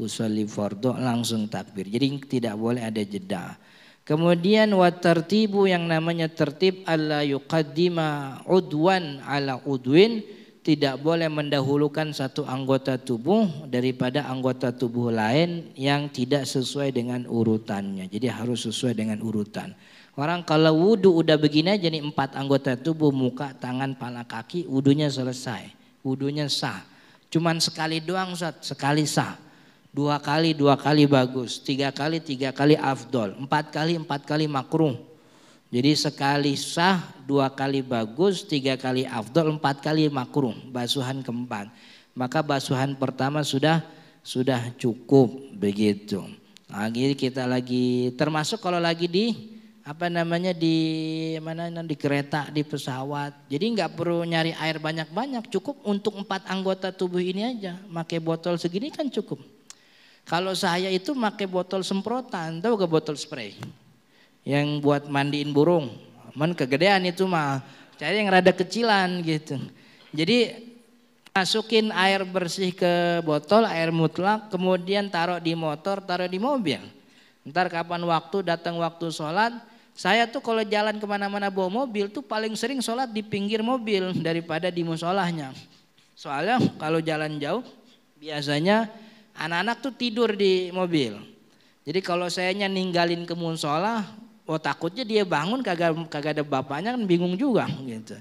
Usolli fardhu langsung takbir. Jadi tidak boleh ada jeda. Kemudian watartibu, yang namanya tertib alla yuqaddima udwan ala udwin, tidak boleh mendahulukan satu anggota tubuh daripada anggota tubuh lain yang tidak sesuai dengan urutannya. Jadi harus sesuai dengan urutan. Orang kalau wudu udah begini aja nih, 4 anggota tubuh, muka, tangan, pala, kaki, wudunya selesai. Wudunya sah. Cuman sekali doang sekali sah. 2 kali bagus, 3 kali afdol, 4 kali makruh. Jadi sekali sah, 2 kali bagus, 3 kali afdol, 4 kali makruh, basuhan keempat. Maka basuhan pertama sudah cukup begitu. Nah, jadi kita lagi termasuk kalau lagi di di kereta, di pesawat. Jadi nggak perlu nyari air banyak-banyak, cukup untuk 4 anggota tubuh ini aja. Pakai botol segini kan cukup. Kalau saya itu pakai botol semprotan, tahu gak botol spray? Yang buat mandiin burung. Kegedean itu mah, cari yang rada kecilan gitu. Jadi masukin air bersih ke botol, air mutlak, kemudian taruh di motor, taruh di mobil. Ntar kapan datang waktu sholat, saya tuh kalau jalan kemana-mana bawa mobil tuh paling sering sholat di pinggir mobil daripada di musholahnya. Soalnya kalau jalan jauh biasanya anak-anak tuh tidur di mobil. Jadi kalau sayanya ninggalin ke musola, oh takutnya dia bangun kagak ada bapaknya kan bingung juga gitu.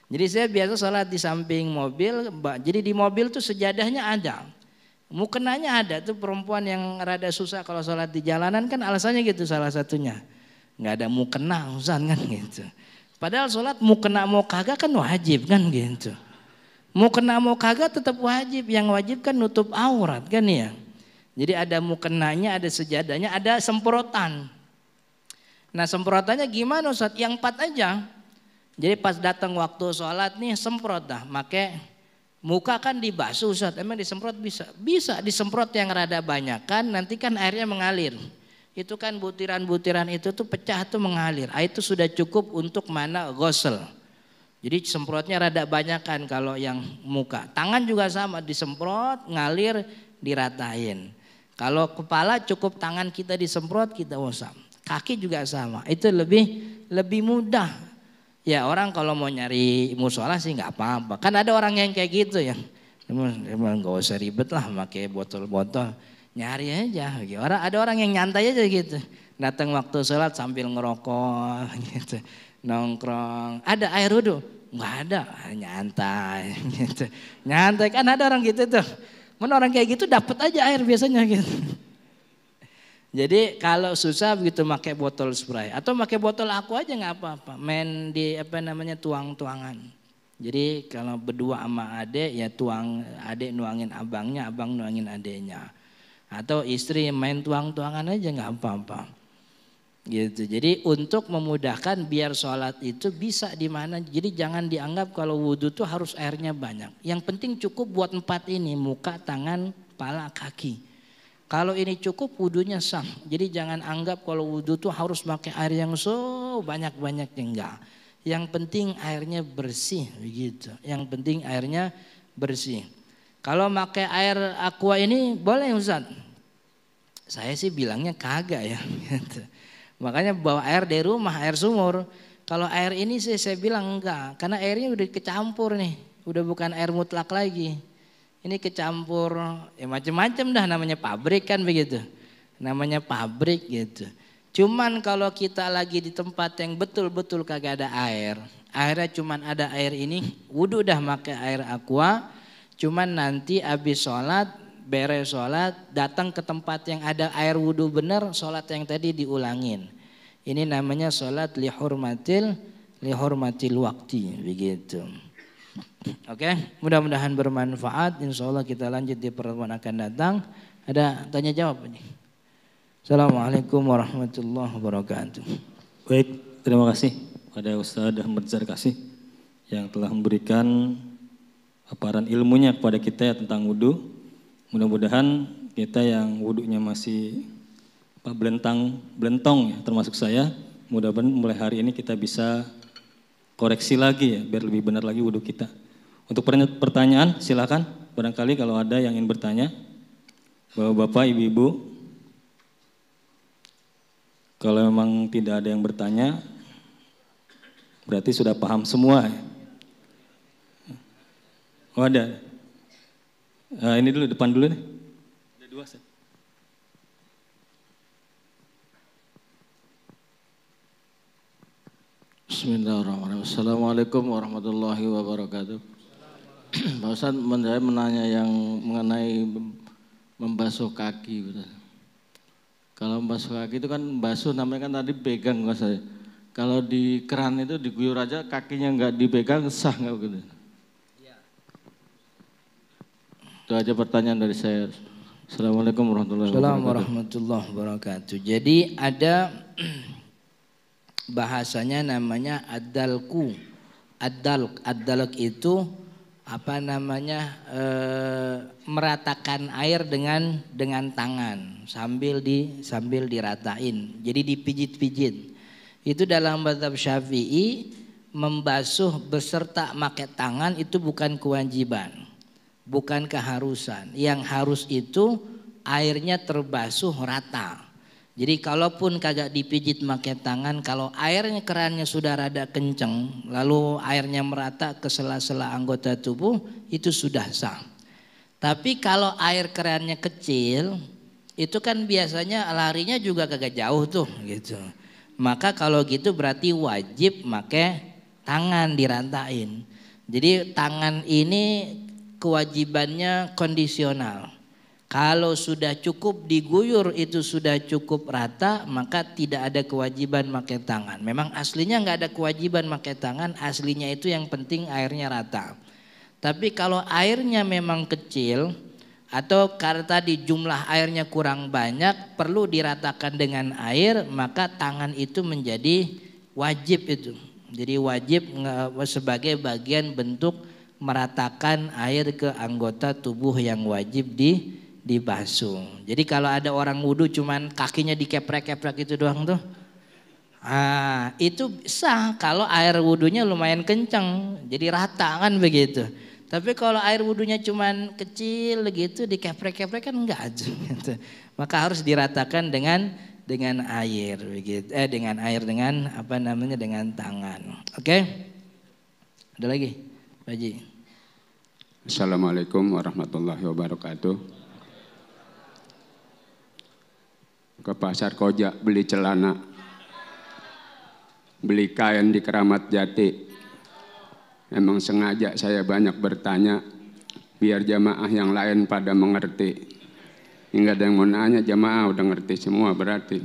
Jadi saya biasa sholat di samping mobil, jadi di mobil tuh sejadahnya ada. Mukenanya ada tuh perempuan yang rada susah kalau sholat di jalanan kan alasannya gitu salah satunya. Nggak ada mukena Ustaz kan gitu. Padahal sholat mukena mau kagak kan wajib kan gitu. Mukena mau kagak tetap wajib, yang wajib kan nutup aurat kan ya. Jadi ada mukenanya, ada sejadahnya, ada semprotan. Nah semprotannya gimana Ustaz? Yang 4 aja. Jadi pas datang waktu sholat nih semprot dah, make muka kan dibasuh Ustaz, emang disemprot bisa? Bisa disemprot yang rada banyak kan, nanti kan airnya mengalir. Itu kan butiran-butiran itu tuh pecah tuh mengalir, itu sudah cukup untuk mana ghusl. Jadi semprotnya rada banyak kan kalau yang muka. Tangan juga sama disemprot, ngalir, diratain. Kalau kepala cukup tangan kita disemprot kita usap. Kaki juga sama, itu lebih mudah. Ya orang kalau mau nyari musola sih nggak apa-apa. Kan ada orang yang kayak gitu ya. Emang nggak usah ribet lah pakai botol-botol. Nyari aja. Ada orang yang nyantai aja gitu. Datang waktu sholat sambil ngerokok gitu. Nongkrong. Ada air wudhu? Nggak ada. Nyantai gitu. Nyantai kan ada orang gitu tuh. Mana orang kayak gitu dapat aja air biasanya gitu. Jadi kalau susah begitu pakai botol spray atau pakai botol aku aja nggak apa-apa. Main di tuang-tuangan. Jadi kalau berdua sama adek ya tuang, adek nuangin abangnya, abang nuangin adeknya. Atau istri main tuang-tuangan aja nggak apa-apa. Gitu. Jadi untuk memudahkan biar sholat itu bisa di mana. Jadi jangan dianggap kalau wudhu tuh harus airnya banyak. Yang penting cukup buat 4 ini, muka, tangan, kepala, kaki. Kalau ini cukup wudhunya sah. Jadi jangan anggap kalau wudhu tuh harus pakai air yang banyak-banyaknya, enggak. Yang penting airnya bersih begitu. Yang penting airnya bersih. Kalau pakai air aqua ini boleh Ustaz? Saya sih bilangnya kagak ya. Makanya bawa air dari rumah, air sumur. Kalau air ini sih saya bilang enggak. Karena airnya udah kecampur nih. Udah bukan air mutlak lagi. Ini kecampur ya macam-macam dah, namanya pabrik kan begitu. Namanya pabrik gitu. Cuman kalau kita lagi di tempat yang betul-betul kagak ada air. Airnya cuman ada air ini, wudhu dah pakai air aqua. Cuman nanti habis sholat, beres sholat, datang ke tempat yang ada air wudhu bener, sholat yang tadi diulangin. Ini namanya sholat lihurmatil wakti begitu. Oke, mudah-mudahan bermanfaat. Insya Allah kita lanjut di pertemuan akan datang. Ada tanya jawab ini. Assalamualaikum warahmatullahi wabarakatuh. Baik, terima kasih pada Ustaz Ahmad Zarkasi yang telah memberikan paparan ilmunya kepada kita ya tentang wudhu. Mudah-mudahan kita yang wudhunya masih belentong ya, termasuk saya, mudah-mudahan mulai hari ini kita bisa koreksi lagi ya, biar lebih benar lagi wudhu kita. Untuk pertanyaan silakan, barangkali kalau ada yang ingin bertanya. Bapak-bapak, ibu-ibu. Kalau memang tidak ada yang bertanya, berarti sudah paham semua ya. Oh ada. Ini dulu, depan dulu nih. Ada 2 set. Bismillahirrahmanirrahim. Assalamualaikum warahmatullahi wabarakatuh. Pak Ustaz, saya menanya yang mengenai membasuh kaki. Kalau membasuh kaki itu kan basuh namanya kan tadi pegang Mas. Kalau di keran itu diguyur aja kakinya nggak dipegang sah nggak begitu? Ya. Itu aja pertanyaan dari saya. Assalamualaikum warahmatullahi wabarakatuh. Jadi ada bahasanya namanya ad-dalku. Ad-dalk itu meratakan air dengan tangan sambil diratain. Jadi dipijit-pijit. Itu dalam mazhab Syafi'i membasuh beserta pakai tangan itu bukan kewajiban, bukan keharusan. Yang harus itu airnya terbasuh rata. Jadi kalaupun kagak dipijit pakai tangan, kalau airnya kerannya sudah rada kenceng, lalu airnya merata ke sela-sela anggota tubuh, itu sudah sah. Tapi kalau air kerannya kecil, itu kan biasanya larinya juga kagak jauh tuh gitu. Maka kalau gitu berarti wajib pakai tangan dirantain. Jadi tangan ini kewajibannya kondisional. Kalau sudah cukup diguyur itu sudah cukup rata, maka tidak ada kewajiban pakai tangan. Memang aslinya nggak ada kewajiban pakai tangan, aslinya itu yang penting airnya rata. Tapi kalau airnya memang kecil atau karena tadi jumlah airnya kurang banyak, perlu diratakan dengan air, maka tangan itu menjadi wajib itu. Jadi wajib sebagai bagian bentuk meratakan air ke anggota tubuh yang wajib dibasuh. Jadi kalau ada orang wudhu cuman kakinya dikeprek-keprek itu doang tuh, itu sah kalau air wudhunya lumayan kencang, jadi rata kan begitu. Tapi kalau air wudhunya cuman kecil gitu dikeprek-keprek kan enggak gitu. Maka harus diratakan dengan air begitu. Dengan tangan. Oke? Ada lagi? Pak Haji. Assalamualaikum warahmatullahi wabarakatuh. Ke pasar Koja beli celana, beli kain di Keramat Jati. Memang sengaja saya banyak bertanya biar jamaah yang lain pada mengerti. Hingga ada yang mau nanya, jamaah udah ngerti semua berarti.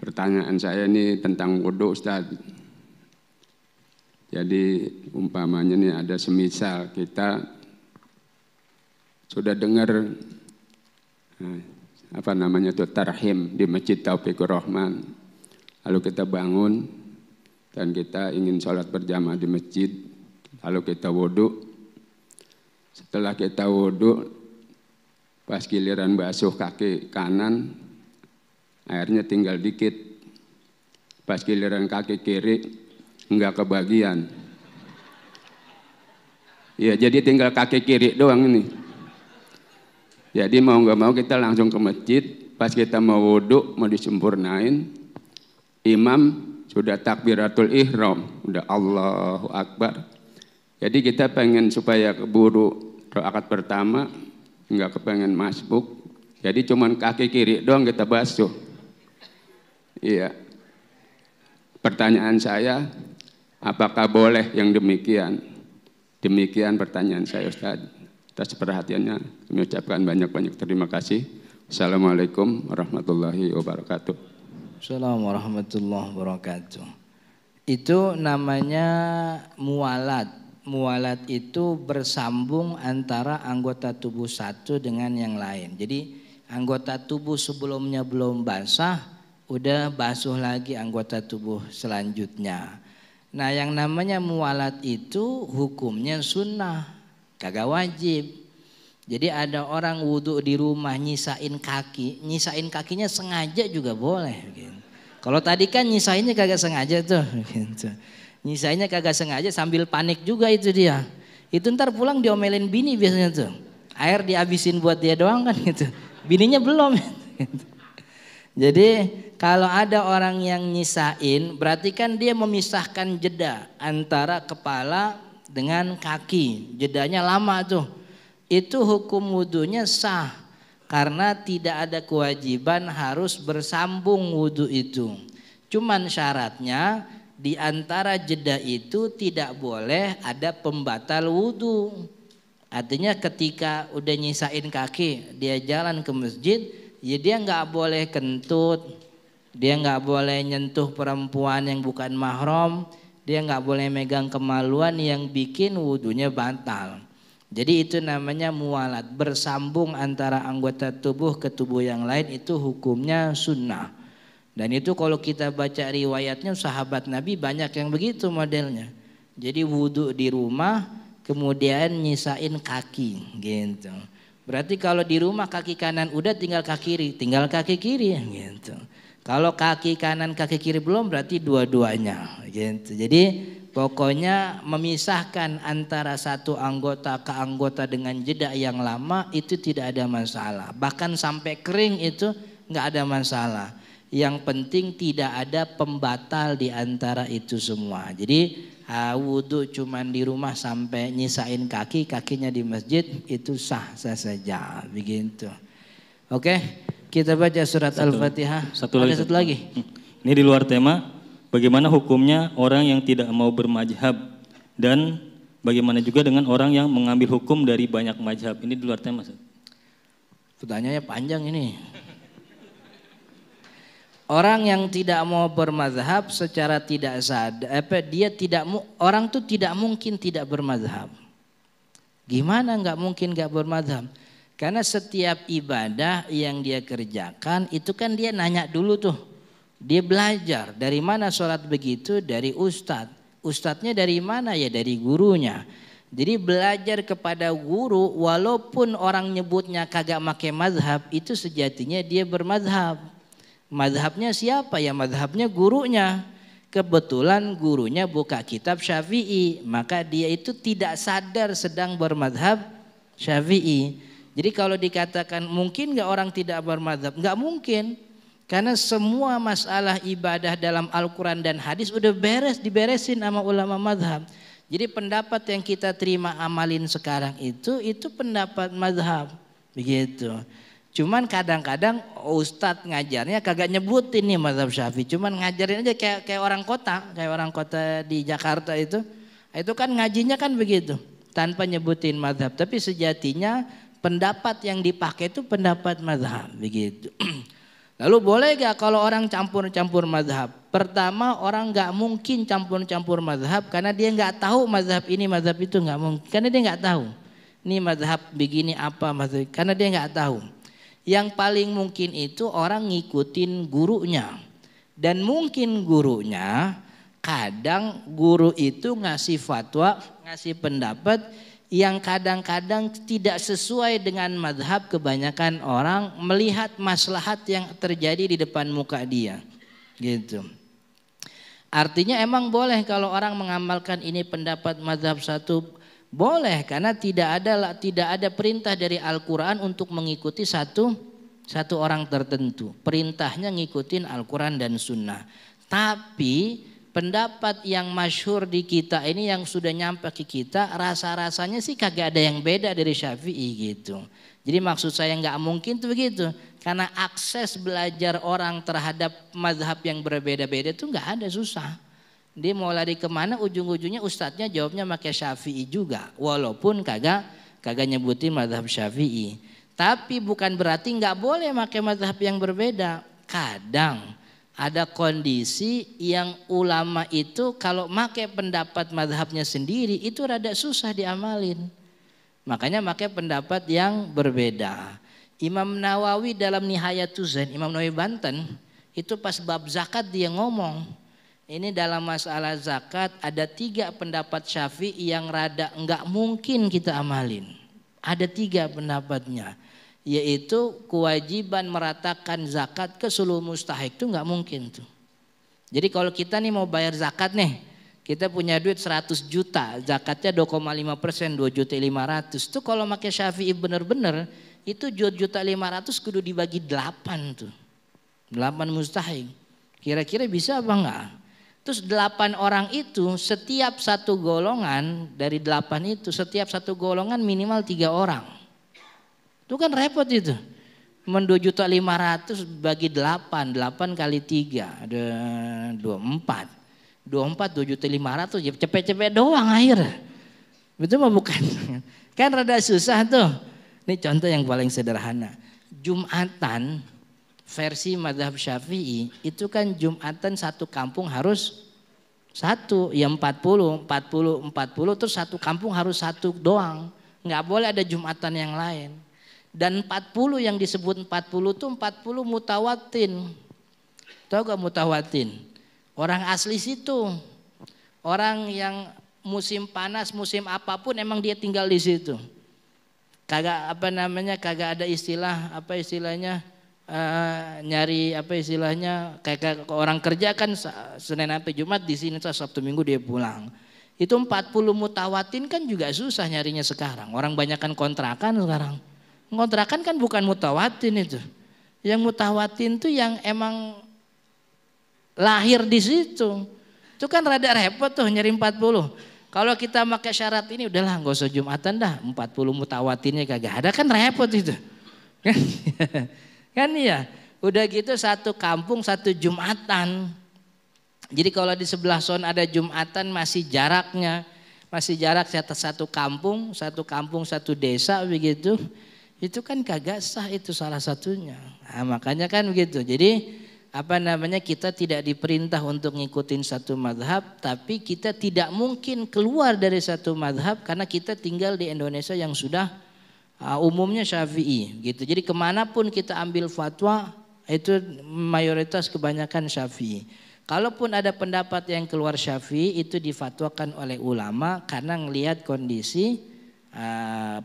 Pertanyaan saya ini tentang wudhu, Ustaz. Jadi umpamanya nih ada semisal kita sudah dengar tarhim di Masjid Taufikur Rahman. Lalu kita bangun dan kita ingin sholat berjamaah di masjid. Lalu kita wudhu. Setelah kita wudhu, pas giliran basuh kaki kanan, airnya tinggal dikit. Pas giliran kaki kiri, enggak kebagian. Ya, jadi tinggal kaki kiri doang ini. Jadi mau nggak mau kita langsung ke masjid. Pas kita mau wudhu, mau disempurnain, imam sudah takbiratul ihram, udah Allahu Akbar. Jadi kita pengen supaya keburu rakaat pertama, nggak kepengen masbuk. Jadi cuman kaki kiri doang kita basuh. Iya. Pertanyaan saya, apakah boleh yang demikian? Demikian pertanyaan saya, Ustaz. Atas perhatiannya kami ucapkan banyak-banyak terima kasih. Assalamualaikum warahmatullahi wabarakatuh. Assalamualaikum warahmatullahi wabarakatuh. Itu namanya mualat. Mualat itu bersambung antara anggota tubuh satu dengan yang lain. Jadi anggota tubuh sebelumnya belum basah, udah basuh lagi anggota tubuh selanjutnya. Nah, yang namanya mualat itu hukumnya sunnah, kagak wajib. Jadi ada orang wudhu di rumah nyisain kakinya sengaja juga boleh. Gitu. Kalau tadi kan nyisainnya kagak sengaja tuh. Gitu. Nyisainnya kagak sengaja sambil panik juga itu dia. Itu ntar pulang diomelin bini biasanya tuh. Air dihabisin buat dia doang kan gitu. Bininya belum. Gitu. Jadi kalau ada orang yang nyisain berarti kan dia memisahkan jeda antara kepala dengan kaki. Jedanya lama tuh. Itu hukum wudhunya sah karena tidak ada kewajiban harus bersambung wudhu itu. Cuman syaratnya di antara jeda itu tidak boleh ada pembatal wudhu. Artinya ketika udah nyisain kaki dia jalan ke masjid, ya dia nggak boleh kentut, dia nggak boleh nyentuh perempuan yang bukan mahram, dia nggak boleh megang kemaluan yang bikin wudhunya batal. Jadi itu namanya mualat, bersambung antara anggota tubuh ke tubuh yang lain, itu hukumnya sunnah. Dan itu kalau kita baca riwayatnya sahabat Nabi banyak yang begitu modelnya. Jadi wudhu di rumah kemudian nyisain kaki gitu. Berarti kalau di rumah kaki kanan udah tinggal kaki kiri gitu. Kalau kaki kanan kaki kiri belum berarti dua-duanya gitu. Jadi pokoknya memisahkan antara satu anggota ke anggota dengan jeda yang lama itu tidak ada masalah. Bahkan sampai kering itu nggak ada masalah. Yang penting tidak ada pembatal di antara itu semua. Jadi Wudhu cuman di rumah sampai nyisain kakinya di masjid itu sah saja begitu. Oke, kita baca surat Al-Fatihah. Ada satu lagi. Ini di luar tema. Bagaimana hukumnya orang yang tidak mau bermadzhab dan bagaimana juga dengan orang yang mengambil hukum dari banyak mazhab? Ini di luar tema. Pertanyaannya panjang ini. Orang yang tidak mau bermazhab secara tidak sadar, orang tuh tidak mungkin tidak bermazhab. Gimana nggak mungkin nggak bermazhab? Karena setiap ibadah yang dia kerjakan itu kan dia nanya dulu tuh. Dia belajar dari mana sholat begitu, dari ustadz. Ustadznya dari mana? Ya dari gurunya. Jadi belajar kepada guru walaupun orang nyebutnya kagak make mazhab itu sejatinya dia bermazhab. Mazhabnya siapa? Ya mazhabnya gurunya. Kebetulan gurunya buka kitab Syafi'i, maka dia itu tidak sadar sedang bermazhab Syafi'i. Jadi kalau dikatakan mungkin nggak orang tidak bermazhab? Nggak mungkin. Karena semua masalah ibadah dalam Al-Quran dan hadis udah diberesin sama ulama mazhab. Jadi pendapat yang kita terima amalin sekarang itu pendapat mazhab. Begitu. Cuman kadang-kadang ustadz ngajarnya kagak nyebutin nih mazhab Syafi'i, cuman ngajarin aja kayak orang kota di Jakarta itu kan ngajinya kan begitu, tanpa nyebutin mazhab. Tapi sejatinya pendapat yang dipakai itu pendapat mazhab begitu. Lalu boleh gak kalau orang campur-campur mazhab? Pertama orang gak mungkin campur-campur mazhab karena dia gak tahu mazhab ini mazhab itu, gak mungkin, karena dia gak tahu. Ini mazhab begini apa mazhab, karena dia gak tahu. Yang paling mungkin itu orang ngikutin gurunya. Dan mungkin gurunya, kadang guru itu ngasih fatwa, ngasih pendapat yang kadang-kadang tidak sesuai dengan mazhab kebanyakan orang melihat maslahat yang terjadi di depan muka dia. Gitu. Artinya emang boleh kalau orang mengamalkan ini pendapat mazhab satu, boleh, karena tidak ada perintah dari Al-Quran untuk mengikuti satu orang tertentu. Perintahnya ngikutin Al-Quran dan Sunnah. Tapi pendapat yang masyhur di kita ini yang sudah nyampe ke kita, rasa-rasanya sih kagak ada yang beda dari Syafi'i gitu. Jadi maksud saya nggak mungkin tuh begitu. Karena akses belajar orang terhadap mazhab yang berbeda-beda itu nggak ada, susah. Dia mau lari kemana ujung-ujungnya ustadznya jawabnya pakai Syafi'i juga. Walaupun kagak nyebutin mazhab Syafi'i. Tapi bukan berarti nggak boleh pakai mazhab yang berbeda. Kadang ada kondisi yang ulama itu kalau pakai pendapat mazhabnya sendiri itu rada susah diamalin. Makanya pakai pendapat yang berbeda. Imam Nawawi dalam Nihayatuz Zain, Imam Nawawi Banten, itu pas bab zakat dia ngomong. Ini dalam masalah zakat ada 3 pendapat Syafi'i yang rada enggak mungkin kita amalin. Ada 3 pendapatnya, yaitu kewajiban meratakan zakat ke seluruh mustahik itu enggak mungkin tuh. Jadi kalau kita nih mau bayar zakat nih, kita punya duit 100 juta, zakatnya 2,5%, 2.500.000. Itu kalau pakai Syafi'i bener-bener itu 2.500.000 kudu dibagi 8 tuh. 8 mustahik. Kira-kira bisa apa enggak? Terus 8 orang itu setiap satu golongan dari 8 itu setiap satu golongan minimal 3 orang. Itu kan repot itu. 2.500.000 bagi 8 kali 3 ada 24. 2.500.000 ya cepet-cepet doang air. Betul mah bukan? Kan rada susah tuh. Ini contoh yang paling sederhana. Jumatan versi mazhab Syafi'i itu kan Jumatan satu kampung harus 1, ya 40 terus satu kampung harus 1 doang. Nggak boleh ada Jumatan yang lain. Dan 40 yang disebut 40 itu 40 mutawatin. Tahu gak mutawatin? Orang asli situ. Orang yang musim panas, musim apapun emang dia tinggal di situ. Kagak kagak ada istilahnya nyari kayak orang kerja kan Senin sampai Jumat di sini, Sabtu Minggu dia pulang. Itu 40 mutawatin kan juga susah nyarinya sekarang. Orang banyakan kontrakan sekarang. Kontrakan kan bukan mutawatin itu. Yang mutawatin itu yang emang lahir di situ. Itu kan rada repot tuh nyari 40. Kalau kita pakai syarat ini udahlah nggak usah Jumatan dah, 40 mutawatirnya kagak ada kan repot itu. Kan iya. Udah gitu satu kampung satu Jumatan. Jadi kalau di sebelah sana ada Jumatan masih jaraknya. Masih jarak satu kampung satu desa begitu. Itu kan kagak sah itu salah satunya. Nah, makanya kan begitu. Jadi kita tidak diperintah untuk ngikutin satu madhab, tapi kita tidak mungkin keluar dari satu madhab karena kita tinggal di Indonesia yang sudah umumnya Syafi'i gitu. Jadi kemanapun kita ambil fatwa itu mayoritas kebanyakan Syafi'i. Kalaupun ada pendapat yang keluar Syafi'i itu difatwakan oleh ulama karena ngelihat kondisi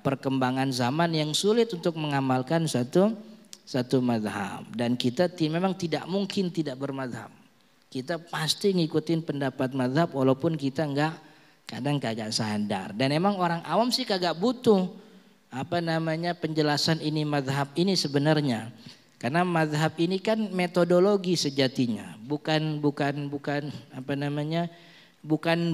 perkembangan zaman yang sulit untuk mengamalkan satu madhab, dan kita memang tidak mungkin tidak bermadhab. Kita pasti ngikutin pendapat madhab walaupun kita kadang kagak sadar. Dan emang orang awam sih kagak butuh penjelasan ini madhab ini sebenarnya. Karena madhab ini kan metodologi sejatinya, bukan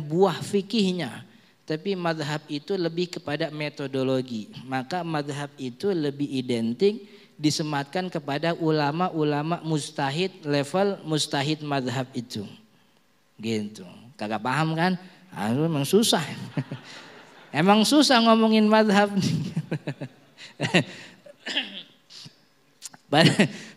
buah fikihnya. Tapi madhab itu lebih kepada metodologi. Maka madhab itu lebih identik disematkan kepada ulama-ulama mujtahid, level mujtahid madhab itu. Gitu. Kagak paham kan? Emang susah. Emang susah ngomongin madhab.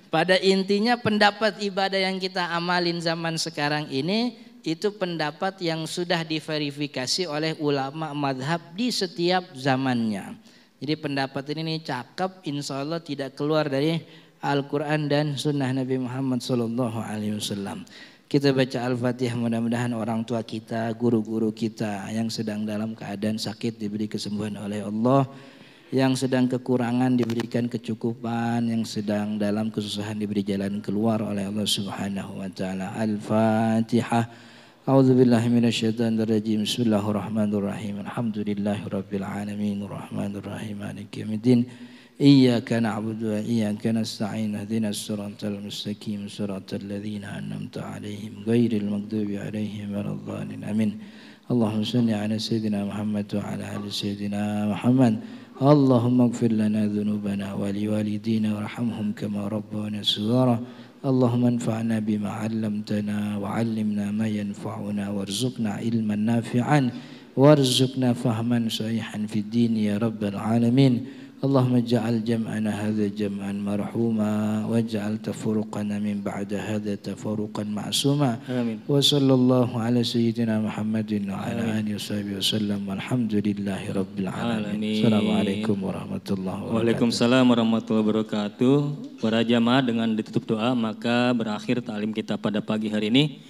Pada intinya pendapat ibadah yang kita amalin zaman sekarang ini itu pendapat yang sudah diverifikasi oleh ulama madhab di setiap zamannya. Jadi pendapat ini cakep, insya Allah tidak keluar dari Al-Quran dan Sunnah Nabi Muhammad SAW. Kita baca Al-Fatihah, mudah-mudahan orang tua kita, guru-guru kita yang sedang dalam keadaan sakit diberi kesembuhan oleh Allah, yang sedang kekurangan diberikan kecukupan, yang sedang dalam kesusahan diberi jalan keluar oleh Allah Subhanahu wa taala. Al-Fatihah. A'udzu billahi minasyaitonir rajim. Bismillahirrahmanirrahim. Alhamdulillahirabbil alamin arrahmanir rahim maliki yaumiddin. Iyyaka na'budu wa iyyaka nasta'in. Ihdinas siratal mustaqim. Siratal ladzina an'amta 'alaihim ghairil maghdubi 'alaihim waladdallin. Amin. Allahumma shalli 'ala sayyidina Muhammad wa 'ala ali sayyidina Muhammad. Allahumma ighfir lana dhunubana wa liwalidina warhamhum kama rabbana shighara. اللهم انفعنا بما علمتنا وعلمنا ما ينفعنا وارزقنا علما نافعا وارزقنا فهما صحيحا في الدين يا رب العالمين. اللهم اجعل جمعنا هذا جمعا مرحوما واجعل تفرقنا من بعد هذا تفرقا معصوما. آمين. وصلى الله على سيدنا محمد وعلى آله وصحبه وسلم والحمد لله رب العالمين. Assalamualaikum warahmatullahi wabarakatuh. Waalaikumsalam warahmatullahi wabarakatuh. Para jamaah dengan ditutup doa maka berakhir ta'lim kita pada pagi hari ini.